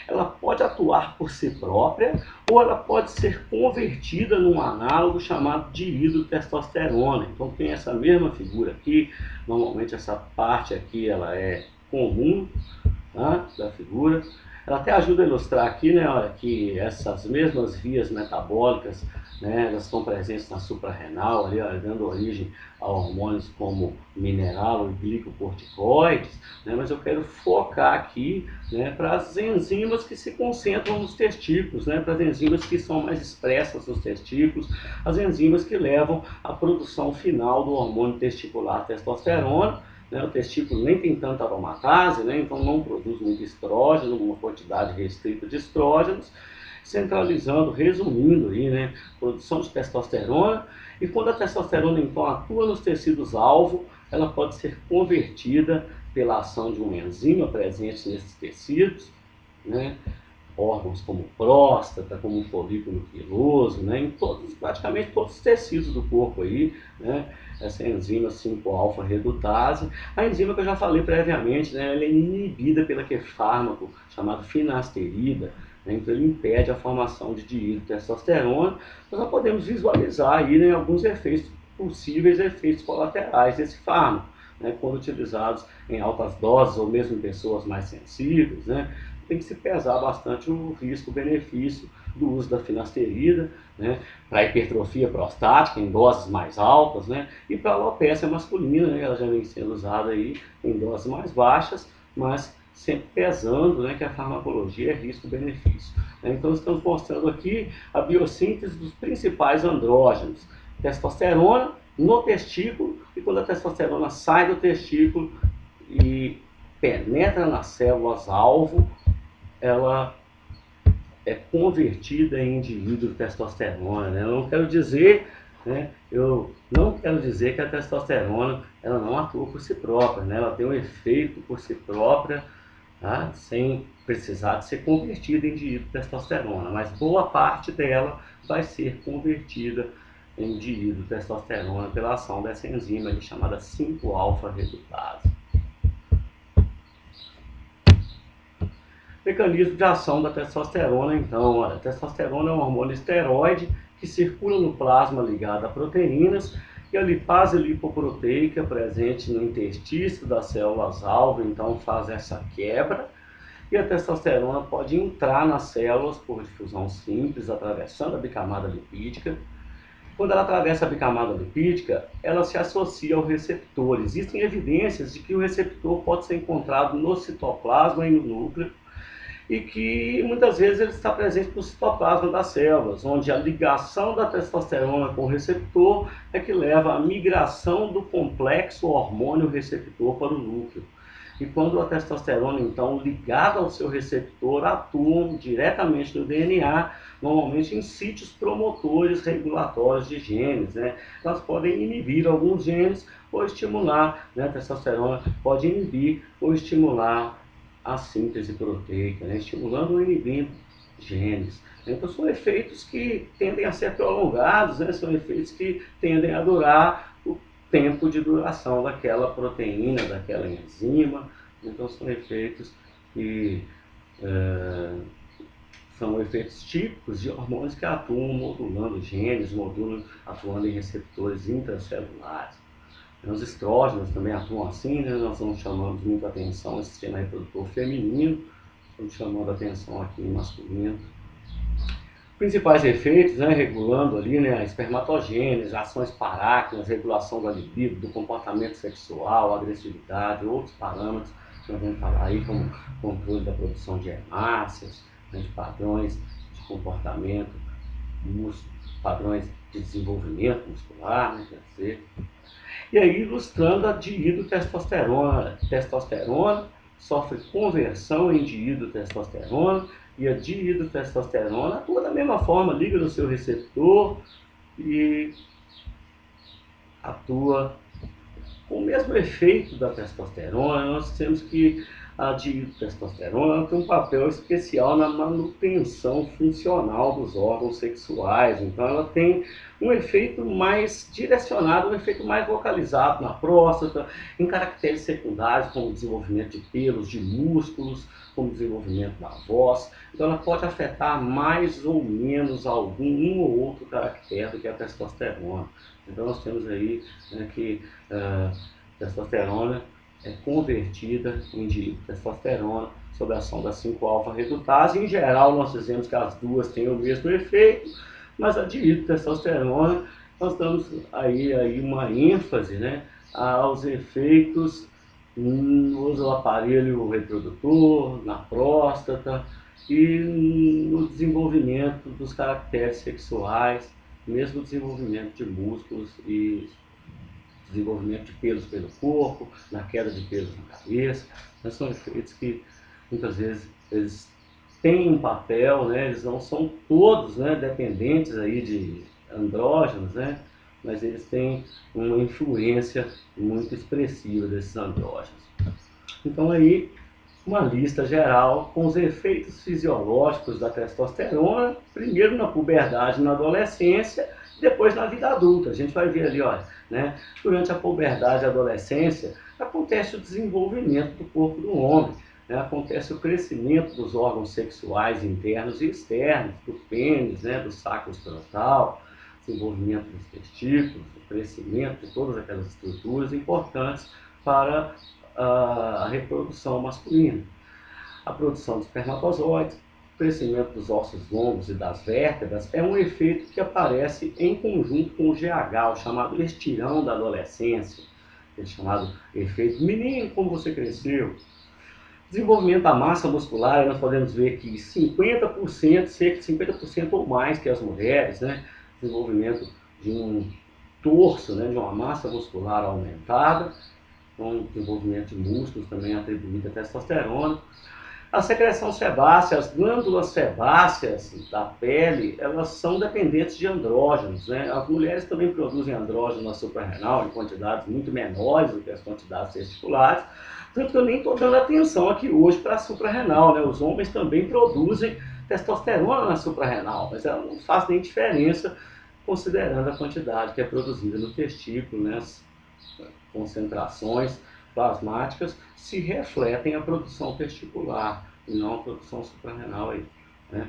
ela pode atuar por si própria ou ela pode ser convertida num análogo chamado de hidrotestosterona. Então, tem essa mesma figura aqui. Normalmente, essa parte aqui ela é comum, tá, da figura. Ela até ajuda a ilustrar aqui, né, olha, que essas mesmas vias metabólicas, né, elas estão presentes na suprarrenal, ali, olha, dando origem a hormônios como mineral e glicocorticoides, né, mas eu quero focar aqui, né, para as enzimas que se concentram nos testículos, né, para as enzimas que são mais expressas nos testículos, as enzimas que levam à produção final do hormônio testicular testosterona. Né, o testículo nem tem tanta aromatase, né, então não produz muito estrógeno, uma quantidade restrita de estrógenos, centralizando, resumindo aí, né, produção de testosterona. E quando a testosterona então atua nos tecidos-alvo, ela pode ser convertida pela ação de uma enzima presente nesses tecidos, né, órgãos como próstata, como folículo piloso, né, em todos, praticamente todos os tecidos do corpo aí, né, essa enzima 5-alfa-redutase, a enzima que eu já falei previamente, né, ela é inibida pelo aquele fármaco chamado finasterida, né, então ele impede a formação de dihidrotestosterona. Nós já podemos visualizar aí, né, alguns efeitos, possíveis efeitos colaterais desse fármaco, né, quando utilizados em altas doses ou mesmo em pessoas mais sensíveis, né, tem que se pesar bastante o risco-benefício do uso da finasterida, né, para hipertrofia prostática em doses mais altas, né, e para a alopecia masculina, né, ela já vem sendo usada aí em doses mais baixas, mas sempre pesando, né, que a farmacologia é risco-benefício. Então estamos mostrando aqui a biossíntese dos principais andrógenos, testosterona no testículo, e quando a testosterona sai do testículo e penetra nas células-alvo, ela é convertida em dihidrotestosterona, né? Eu não quero dizer que a testosterona ela não atua por si própria, né? Ela tem um efeito por si própria, tá? Sem precisar de ser convertida em dihidrotestosterona, mas boa parte dela vai ser convertida em dihidrotestosterona pela ação dessa enzima ali, chamada 5-alfa-redutase. Mecanismo de ação da testosterona, então, olha, a testosterona é um hormônio esteroide que circula no plasma ligado a proteínas, e a lipase lipoproteica presente no interstício das células-alvo, então faz essa quebra, e a testosterona pode entrar nas células por difusão simples, atravessando a bicamada lipídica. Quando ela atravessa a bicamada lipídica, ela se associa ao receptor. Existem evidências de que o receptor pode ser encontrado no citoplasma e no núcleo, e que muitas vezes ele está presente no citoplasma das células, onde a ligação da testosterona com o receptor é que leva à migração do complexo hormônio receptor para o núcleo. E quando a testosterona, então, ligada ao seu receptor, atuam diretamente no DNA, normalmente em sítios promotores regulatórios de genes, né? Elas podem inibir alguns genes ou estimular, né? A testosterona pode inibir ou estimular a síntese proteica, né, estimulando ou inibindo genes. Então são efeitos que tendem a ser prolongados, né, são efeitos que tendem a durar o tempo de duração daquela proteína, daquela enzima. Então são efeitos que são efeitos típicos de hormônios que atuam modulando genes, atuando em receptores intracelulares. Os estrógenos também atuam assim, né? Nós não chamamos muito atenção ao sistema reprodutor feminino, Estamos chamando a atenção aqui no masculino. Principais efeitos, né, regulando ali, né, a espermatogênese, ações paráquinas, regulação da libido, do comportamento sexual, agressividade, outros parâmetros que nós vamos falar aí, como controle da produção de hemácias, né, de padrões de comportamento, padrões de desenvolvimento muscular, né, quer dizer. E aí ilustrando a dihidrotestosterona. Testosterona sofre conversão em dihidrotestosterona, e a dihidrotestosterona atua da mesma forma, liga no seu receptor e atua com o mesmo efeito da testosterona. Nós temos que a dihidrotestosterona tem um papel especial na manutenção funcional dos órgãos sexuais. Então ela tem um efeito mais direcionado, um efeito mais localizado na próstata, em caracteres secundários, como desenvolvimento de pelos, de músculos, como desenvolvimento da voz. Então ela pode afetar mais ou menos um ou outro caractere do que a testosterona. Então nós temos aí, né, que testosterona é convertida em dihidrotestosterona sob a ação da 5-alfa-redutase. Em geral, nós dizemos que as duas têm o mesmo efeito, mas a dihidrotestosterona, nós damos aí uma ênfase, né, aos efeitos no aparelho reprodutor, na próstata e no desenvolvimento dos caracteres sexuais, mesmo desenvolvimento de músculos e desenvolvimento de pelos pelo corpo, na queda de pelos na cabeça. Então, são efeitos que muitas vezes eles têm um papel, né? Eles não são todos, né, dependentes aí de andrógenos, né? Mas eles têm uma influência muito expressiva desses andrógenos. Então aí uma lista geral com os efeitos fisiológicos da testosterona, primeiro na puberdade e na adolescência, depois na vida adulta. A gente vai ver ali, olha, né, durante a puberdade e a adolescência, acontece o desenvolvimento do corpo do homem, né, acontece o crescimento dos órgãos sexuais internos e externos, do pênis, né, do saco escrotal, desenvolvimento dos testículos, o crescimento de todas aquelas estruturas importantes para a reprodução masculina. A produção de espermatozoides, o crescimento dos ossos longos e das vértebras é um efeito que aparece em conjunto com o GH, o chamado estirão da adolescência, o chamado efeito menino, como você cresceu. Desenvolvimento da massa muscular, nós podemos ver que 50%, cerca de 50% ou mais que as mulheres, né? Desenvolvimento de um torso, né? De uma massa muscular aumentada, com desenvolvimento de músculos também atribuído à testosterona. A secreção sebácea, as glândulas sebáceas da pele, elas são dependentes de andrógenos, né? As mulheres também produzem andrógeno na suprarrenal em quantidades muito menores do que as quantidades testiculares, tanto que eu nem estou dando atenção aqui hoje para a suprarrenal, né? Os homens também produzem testosterona na suprarrenal, mas ela não faz nem diferença considerando a quantidade que é produzida no testículo, né? As concentrações plasmáticas se refletem a produção testicular e não a produção suprarrenal aí, né?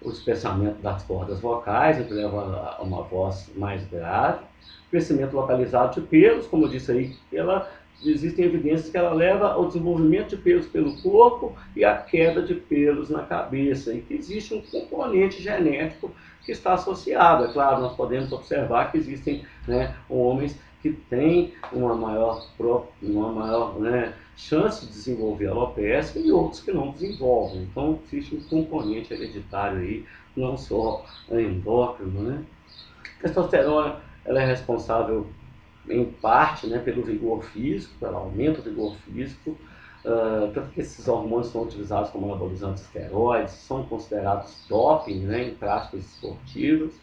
O espessamento das cordas vocais, que leva a uma voz mais grave, crescimento localizado de pelos, como eu disse aí, existem evidências que ela leva ao desenvolvimento de pelos pelo corpo e à queda de pelos na cabeça, e que existe um componente genético que está associado. É claro, nós podemos observar que existem, né, homens que têm uma maior né, chance de desenvolver alopecia e outros que não desenvolvem. Então existe um componente hereditário aí, não só endócrino, né? A testosterona, ela é responsável em parte, né, pelo vigor físico, pelo aumento do vigor físico, tanto que esses hormônios são utilizados como anabolizantes esteroides, são considerados doping, né, em práticas esportivas.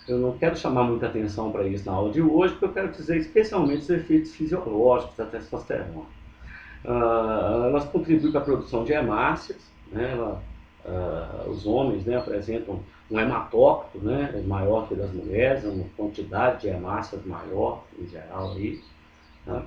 Eu não quero chamar muita atenção para isso na aula de hoje, porque eu quero dizer especialmente os efeitos fisiológicos da testosterona. Elas contribuem para a produção de hemácias, né, os homens, né, apresentam um hematócrito, né, maior que o das mulheres, uma quantidade de hemácias maior em geral aí, tá?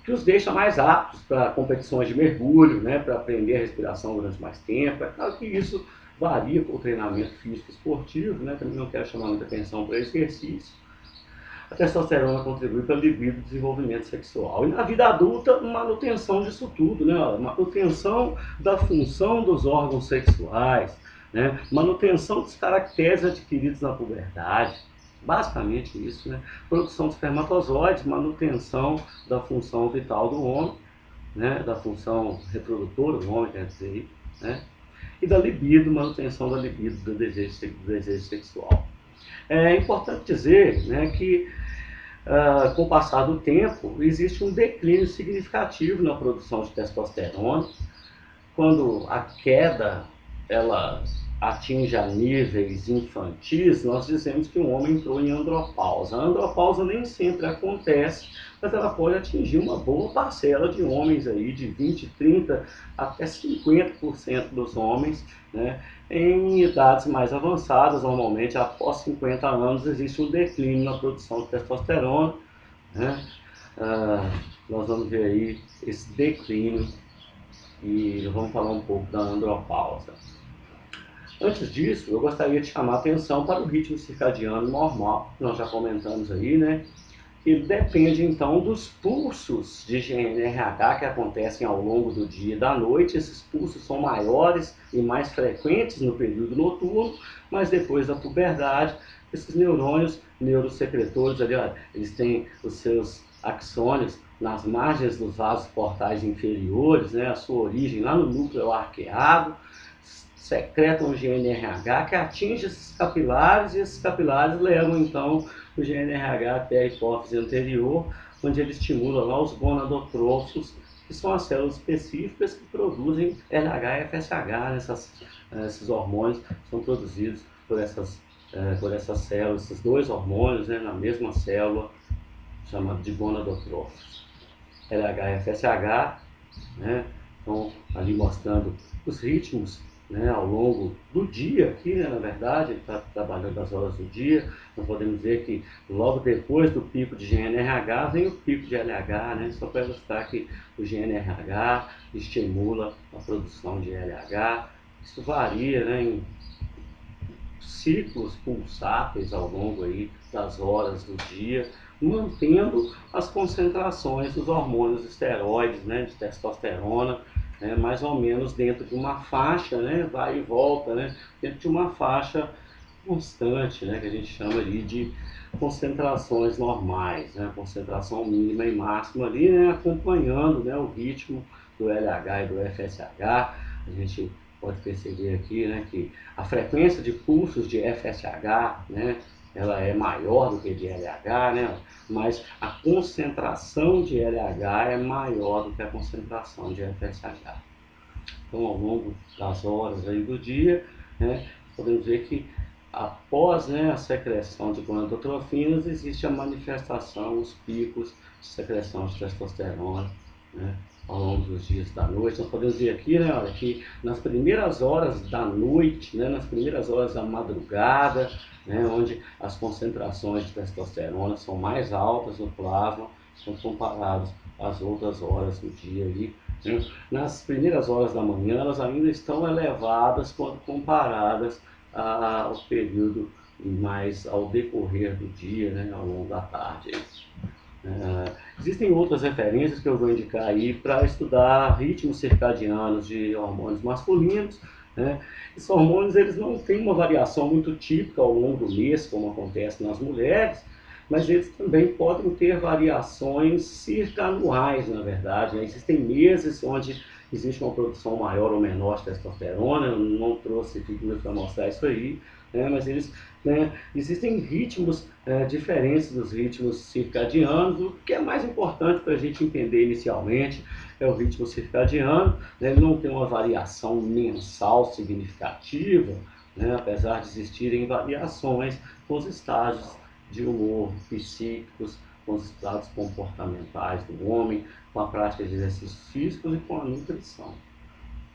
Que os deixa mais aptos para competições de mergulho, né, para aprender a respiração durante mais tempo. É claro que isso varia com o treinamento físico esportivo, né, também não quero chamar muita atenção para exercício. a testosterona contribui para a libido e desenvolvimento sexual. E na vida adulta, manutenção disso tudo, né? Manutenção da função dos órgãos sexuais, né? Manutenção dos caracteres adquiridos na puberdade. Basicamente isso, né? Produção de espermatozoides, manutenção da função vital do homem, né? Da função reprodutora do homem, quer dizer, né? E da libido, manutenção da libido, do desejo sexual. É importante dizer, né, que com o passar do tempo existe um declínio significativo na produção de testosterona. Quando a queda ela atinge a níveis infantis, nós dizemos que o homem entrou em andropausa. A andropausa nem sempre acontece, mas ela pode atingir uma boa parcela de homens aí, de 20, 30 até 50% dos homens, né? Em idades mais avançadas, normalmente após 50 anos, existe um declínio na produção de testosterona, né? Nós vamos ver aí esse declínio e vamos falar um pouco da andropausa. Antes disso, eu gostaria de chamar a atenção para o ritmo circadiano normal, que nós já comentamos aí, né? Ele depende então dos pulsos de GNRH que acontecem ao longo do dia e da noite. Esses pulsos são maiores e mais frequentes no período noturno, mas depois da puberdade, esses neurônios, neurosecretores, ali, ó, eles têm os seus axônios nas margens dos vasos portais inferiores, né, a sua origem lá no núcleo arqueado, secretam o GNRH que atinge esses capilares, e esses capilares levam então o GNRH até a hipófise anterior, onde ele estimula lá os gonadotróficos, que são as células específicas que produzem LH e FSH. Esses hormônios são produzidos por essas células, esses dois hormônios, né, na mesma célula, chamada de gonadotróficos. LH e FSH, né, estão ali mostrando os ritmos, né, ao longo do dia aqui, né, na verdade, ele está trabalhando as horas do dia. Nós podemos ver que logo depois do pico de GNRH vem o pico de LH, né, só para ilustrar que o GNRH estimula a produção de LH. Isso varia, né, em ciclos pulsáteis ao longo aí das horas do dia, mantendo as concentrações dos hormônios esteroides, né, de testosterona, mais ou menos dentro de uma faixa, né, vai e volta, né, dentro de uma faixa constante, né, que a gente chama ali de concentrações normais, né, concentração mínima e máxima ali, né, acompanhando, né, o ritmo do LH e do FSH. A gente pode perceber aqui, né, que a frequência de pulsos de FSH, né, ela é maior do que de LH, né, mas a concentração de LH é maior do que a concentração de FSH. Então, ao longo das horas aí do dia, né, podemos ver que após, né, a secreção de gonadotrofinas, existe a manifestação, os picos de secreção de testosterona, né, ao longo dos dias da noite. Nós podemos ver aqui, né, olha, que nas primeiras horas da noite, né, nas primeiras horas da madrugada, né, onde as concentrações de testosterona são mais altas no plasma, quando comparadas às outras horas do dia ali, né. Nas primeiras horas da manhã, elas ainda estão elevadas quando comparadas ao período mais ao decorrer do dia, né, ao longo da tarde. Existem outras referências que eu vou indicar aí para estudar ritmos circadianos de hormônios masculinos, né? Esses hormônios eles não têm uma variação muito típica ao longo do mês, como acontece nas mulheres, mas eles também podem ter variações circanuais, na verdade, né? Existem meses onde existe uma produção maior ou menor de testosterona. Eu não trouxe figuras para mostrar isso aí, né? Mas eles, né, existem ritmos diferentes dos ritmos circadianos. O que é mais importante para a gente entender inicialmente é o ritmo circadiano, né? Ele não tem uma variação mensal significativa, né? Apesar de existirem variações com os estágios de humor psíquicos, com os estados comportamentais do homem, com a prática de exercícios físicos e com a nutrição.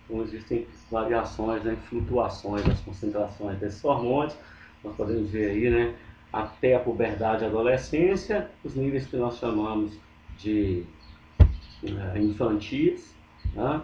Então existem variações, né, flutuações das concentrações desses hormônios. Nós podemos ver aí, né, até a puberdade e adolescência, os níveis que nós chamamos de infantis, né,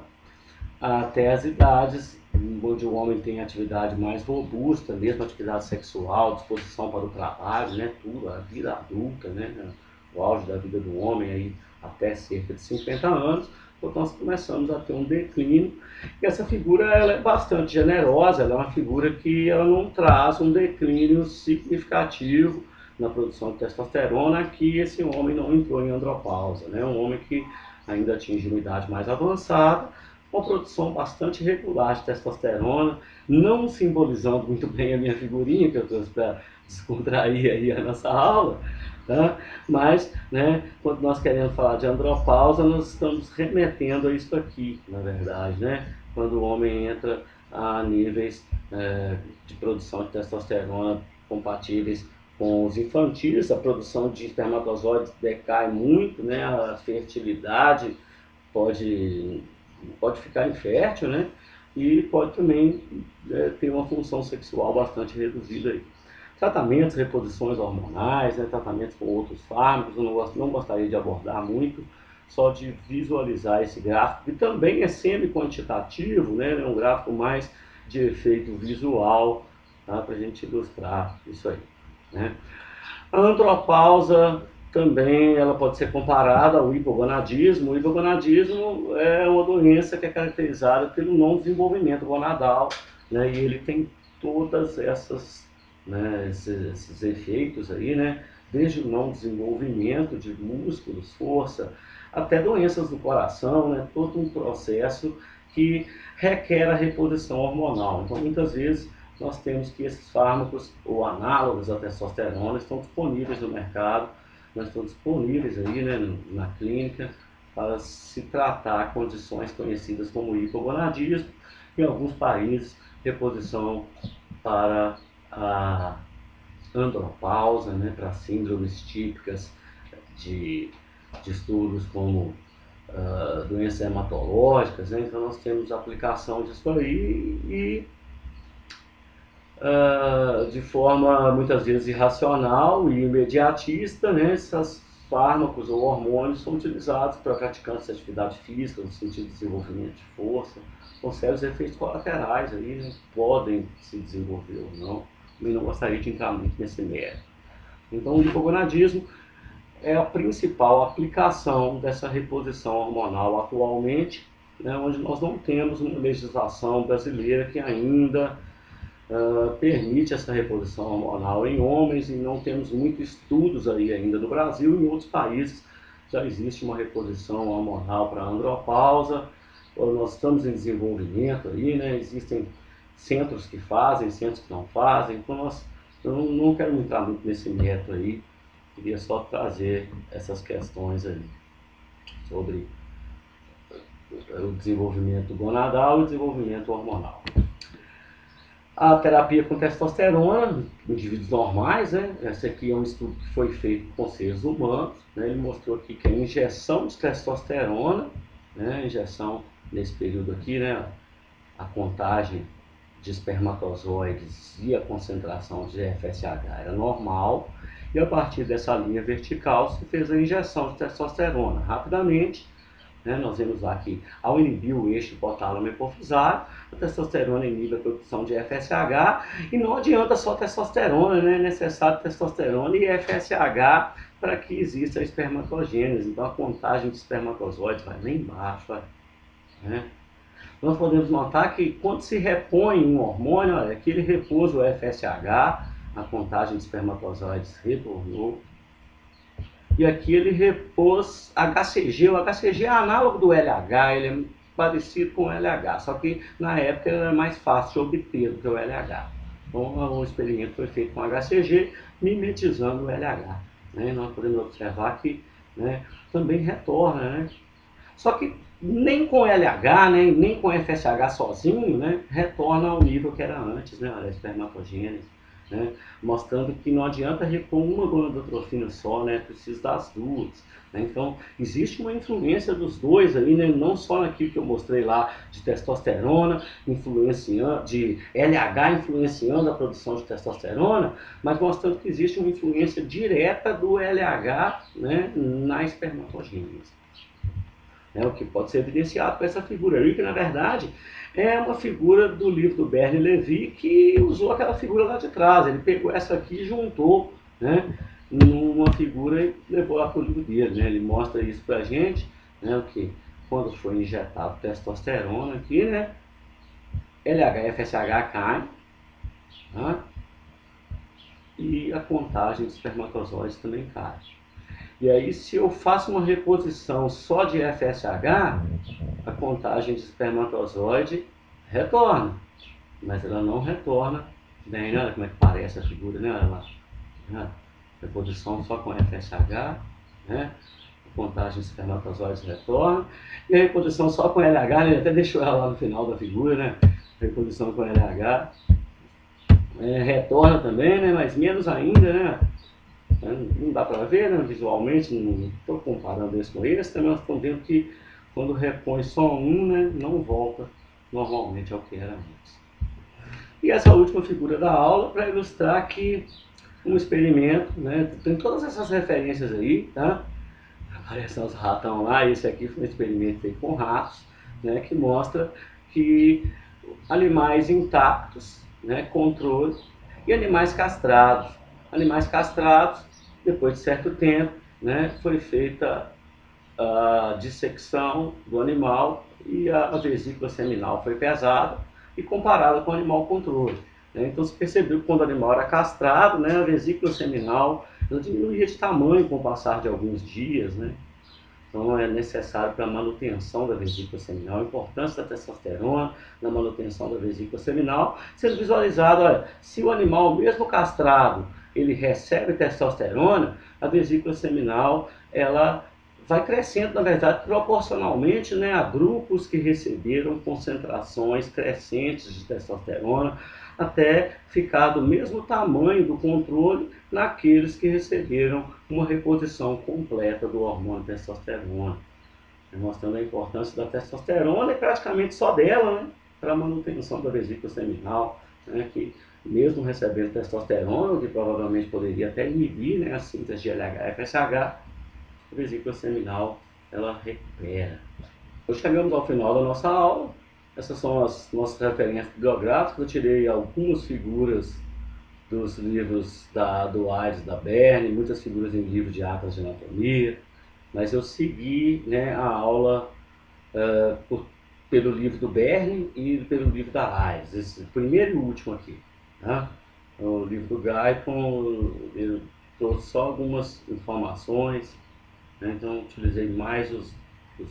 até as idades onde o homem tem atividade mais robusta, mesmo atividade sexual, disposição para o trabalho, né, tudo, a vida adulta, né, o auge da vida do homem aí até cerca de 50 anos, então nós começamos a ter um declínio. E essa figura ela é bastante generosa, ela é uma figura que ela não traz um declínio significativo na produção de testosterona, que esse homem não entrou em andropausa, né, um homem que ainda atinge uma idade mais avançada, uma produção bastante regular de testosterona, não simbolizando muito bem a minha figurinha, que eu trouxe para descontrair aí a nossa aula, tá? Mas, né, quando nós queremos falar de andropausa, nós estamos remetendo a isso aqui, na verdade, né? Quando o homem entra a níveis de produção de testosterona compatíveis com os infantis, a produção de espermatozoides decai muito, né? A fertilidade pode ficar infértil, né? E pode também ter uma função sexual bastante reduzida aí. Tratamentos, reposições hormonais, né? Tratamentos com outros fármacos, eu não gostaria de abordar muito, só de visualizar esse gráfico, que também é semi-quantitativo, né? É um gráfico mais de efeito visual, tá? Para a gente ilustrar isso aí, né? A andropausa também ela pode ser comparada ao hipogonadismo. O hipogonadismo é uma doença que é caracterizada pelo não desenvolvimento gonadal, né? E ele tem todas essas, né, esses efeitos aí, né? Desde o não desenvolvimento de músculos, força, até doenças do coração, né? Todo um processo que requer a reposição hormonal. Então, muitas vezes, nós temos que esses fármacos ou análogos à testosterona estão disponíveis no mercado, nós estão disponíveis aí, né, na clínica para se tratar condições conhecidas como hipogonadismo, em alguns países reposição para a andropausa, né, para síndromes típicas de estudos como doenças hematológicas, né? Então nós temos aplicação disso aí e de forma muitas vezes irracional e imediatista, né, esses fármacos ou hormônios são utilizados para praticantes de atividade física, no sentido de desenvolvimento de força, com sérios efeitos colaterais aí, né, podem se desenvolver ou não. Eu não gostaria de entrar muito nesse mérito. Então, o hipogonadismo é a principal aplicação dessa reposição hormonal atualmente, né, onde nós não temos uma legislação brasileira que ainda permite essa reposição hormonal em homens e não temos muitos estudos aí ainda no Brasil. Em outros países já existe uma reposição hormonal para a andropausa, nós estamos em desenvolvimento aí, né? Existem centros que fazem, centros que não fazem, então eu não quero entrar muito nesse método aí, queria só trazer essas questões aí sobre o desenvolvimento gonadal e o desenvolvimento hormonal. A terapia com testosterona, indivíduos normais, né? Esse aqui é um estudo que foi feito com seres humanos, né? Ele mostrou aqui que a injeção de testosterona, né? A injeção nesse período aqui, né? A contagem de espermatozoides e a concentração de FSH era normal, e a partir dessa linha vertical se fez a injeção de testosterona rapidamente. Nós vemos lá que, ao inibir o eixo hipotálamo hipofisário, a testosterona inibe a produção de FSH, e não adianta só testosterona, né? É necessário testosterona e FSH para que exista a espermatogênese. Então a contagem de espermatozoides vai lá embaixo. Né? Nós podemos notar que quando se repõe um hormônio, olha, aqui ele repôs o FSH, a contagem de espermatozoides retornou. E aqui ele repôs HCG. O HCG é análogo do LH, ele é parecido com o LH, só que na época era mais fácil de obter do que o LH. Então o experimento foi feito com HCG, mimetizando o LH. Né? Nós podemos observar que, né, também retorna. Né? Só que nem com LH, né, nem com FSH sozinho, né, retorna ao nível que era antes, né, a espermatogênese. Né, mostrando que não adianta repor uma gonadotrofina só, né, precisa das duas. Né, então, existe uma influência dos dois aí, né, não só naquilo que eu mostrei lá de testosterona influenciando, de LH influenciando a produção de testosterona, mas mostrando que existe uma influência direta do LH, né, na espermatogênese. O que pode ser evidenciado com essa figura aí, que na verdade É uma figura do livro do Bernie Levy que usou aquela figura lá de trás. Ele pegou essa aqui e juntou, né, numa figura e levou lá para o livro dele. Né? Ele mostra isso para a gente, né, que quando foi injetado testosterona aqui, né, LH e FSH caem, né, e a contagem de espermatozoides também cai. E aí, se eu faço uma reposição só de FSH, a contagem de espermatozoide retorna, mas ela não retorna bem, né? Olha como é que parece a figura, né? Olha lá, né? Reposição só com FSH, né? A contagem de espermatozoides retorna, e a reposição só com LH, né? Ele até deixou ela lá no final da figura, né? Reposição com LH retorna também, né? Mas menos ainda, né? Não dá para ver, né, visualmente, não estou comparando isso com esse, também nós estamos vendo que quando repõe só um, né, não volta normalmente ao que era antes. E essa última figura da aula para ilustrar que um experimento, né, tem todas essas referências aí, tá? Aparecem os ratão lá, esse aqui foi um experimento feito com ratos, né, que mostra que animais intactos, né, controle, e animais castrados. Animais castrados, depois de certo tempo, né, foi feita a dissecção do animal e a vesícula seminal foi pesada e comparada com o animal controle. Né? Então se percebeu que quando o animal era castrado, né, a vesícula seminal ela diminuía de tamanho com o passar de alguns dias, né? Então é necessário para a manutenção da vesícula seminal, a importância da testosterona na manutenção da vesícula seminal, sendo visualizado, olha, se o animal, mesmo castrado, ele recebe testosterona, a vesícula seminal, ela vai crescendo, na verdade, proporcionalmente, né, a grupos que receberam concentrações crescentes de testosterona, até ficar do mesmo tamanho do controle naqueles que receberam uma reposição completa do hormônio testosterona, mostrando a importância da testosterona e praticamente só dela, né, para a manutenção da vesícula seminal, né, que mesmo recebendo testosterona, que provavelmente poderia até inibir, né, a síntese de LH-FSH, a vesícula seminal ela recupera. Hoje chegamos ao final da nossa aula. Essas são as nossas referências bibliográficas. Eu tirei algumas figuras dos livros do Aires, da Bernie, muitas figuras em livros de atlas de anatomia, mas eu segui, né, a aula pelo livro do Bernie e pelo livro da Aires, esse primeiro e último aqui. Tá? O livro do Guyton, eu trouxe só algumas informações, né, então utilizei mais os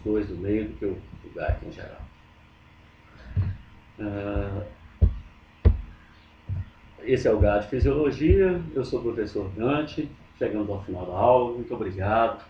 dois do meio do que o Guyton em geral. Esse é o GAD Fisiologia, eu sou o professor Dante, chegando ao final da aula, muito obrigado.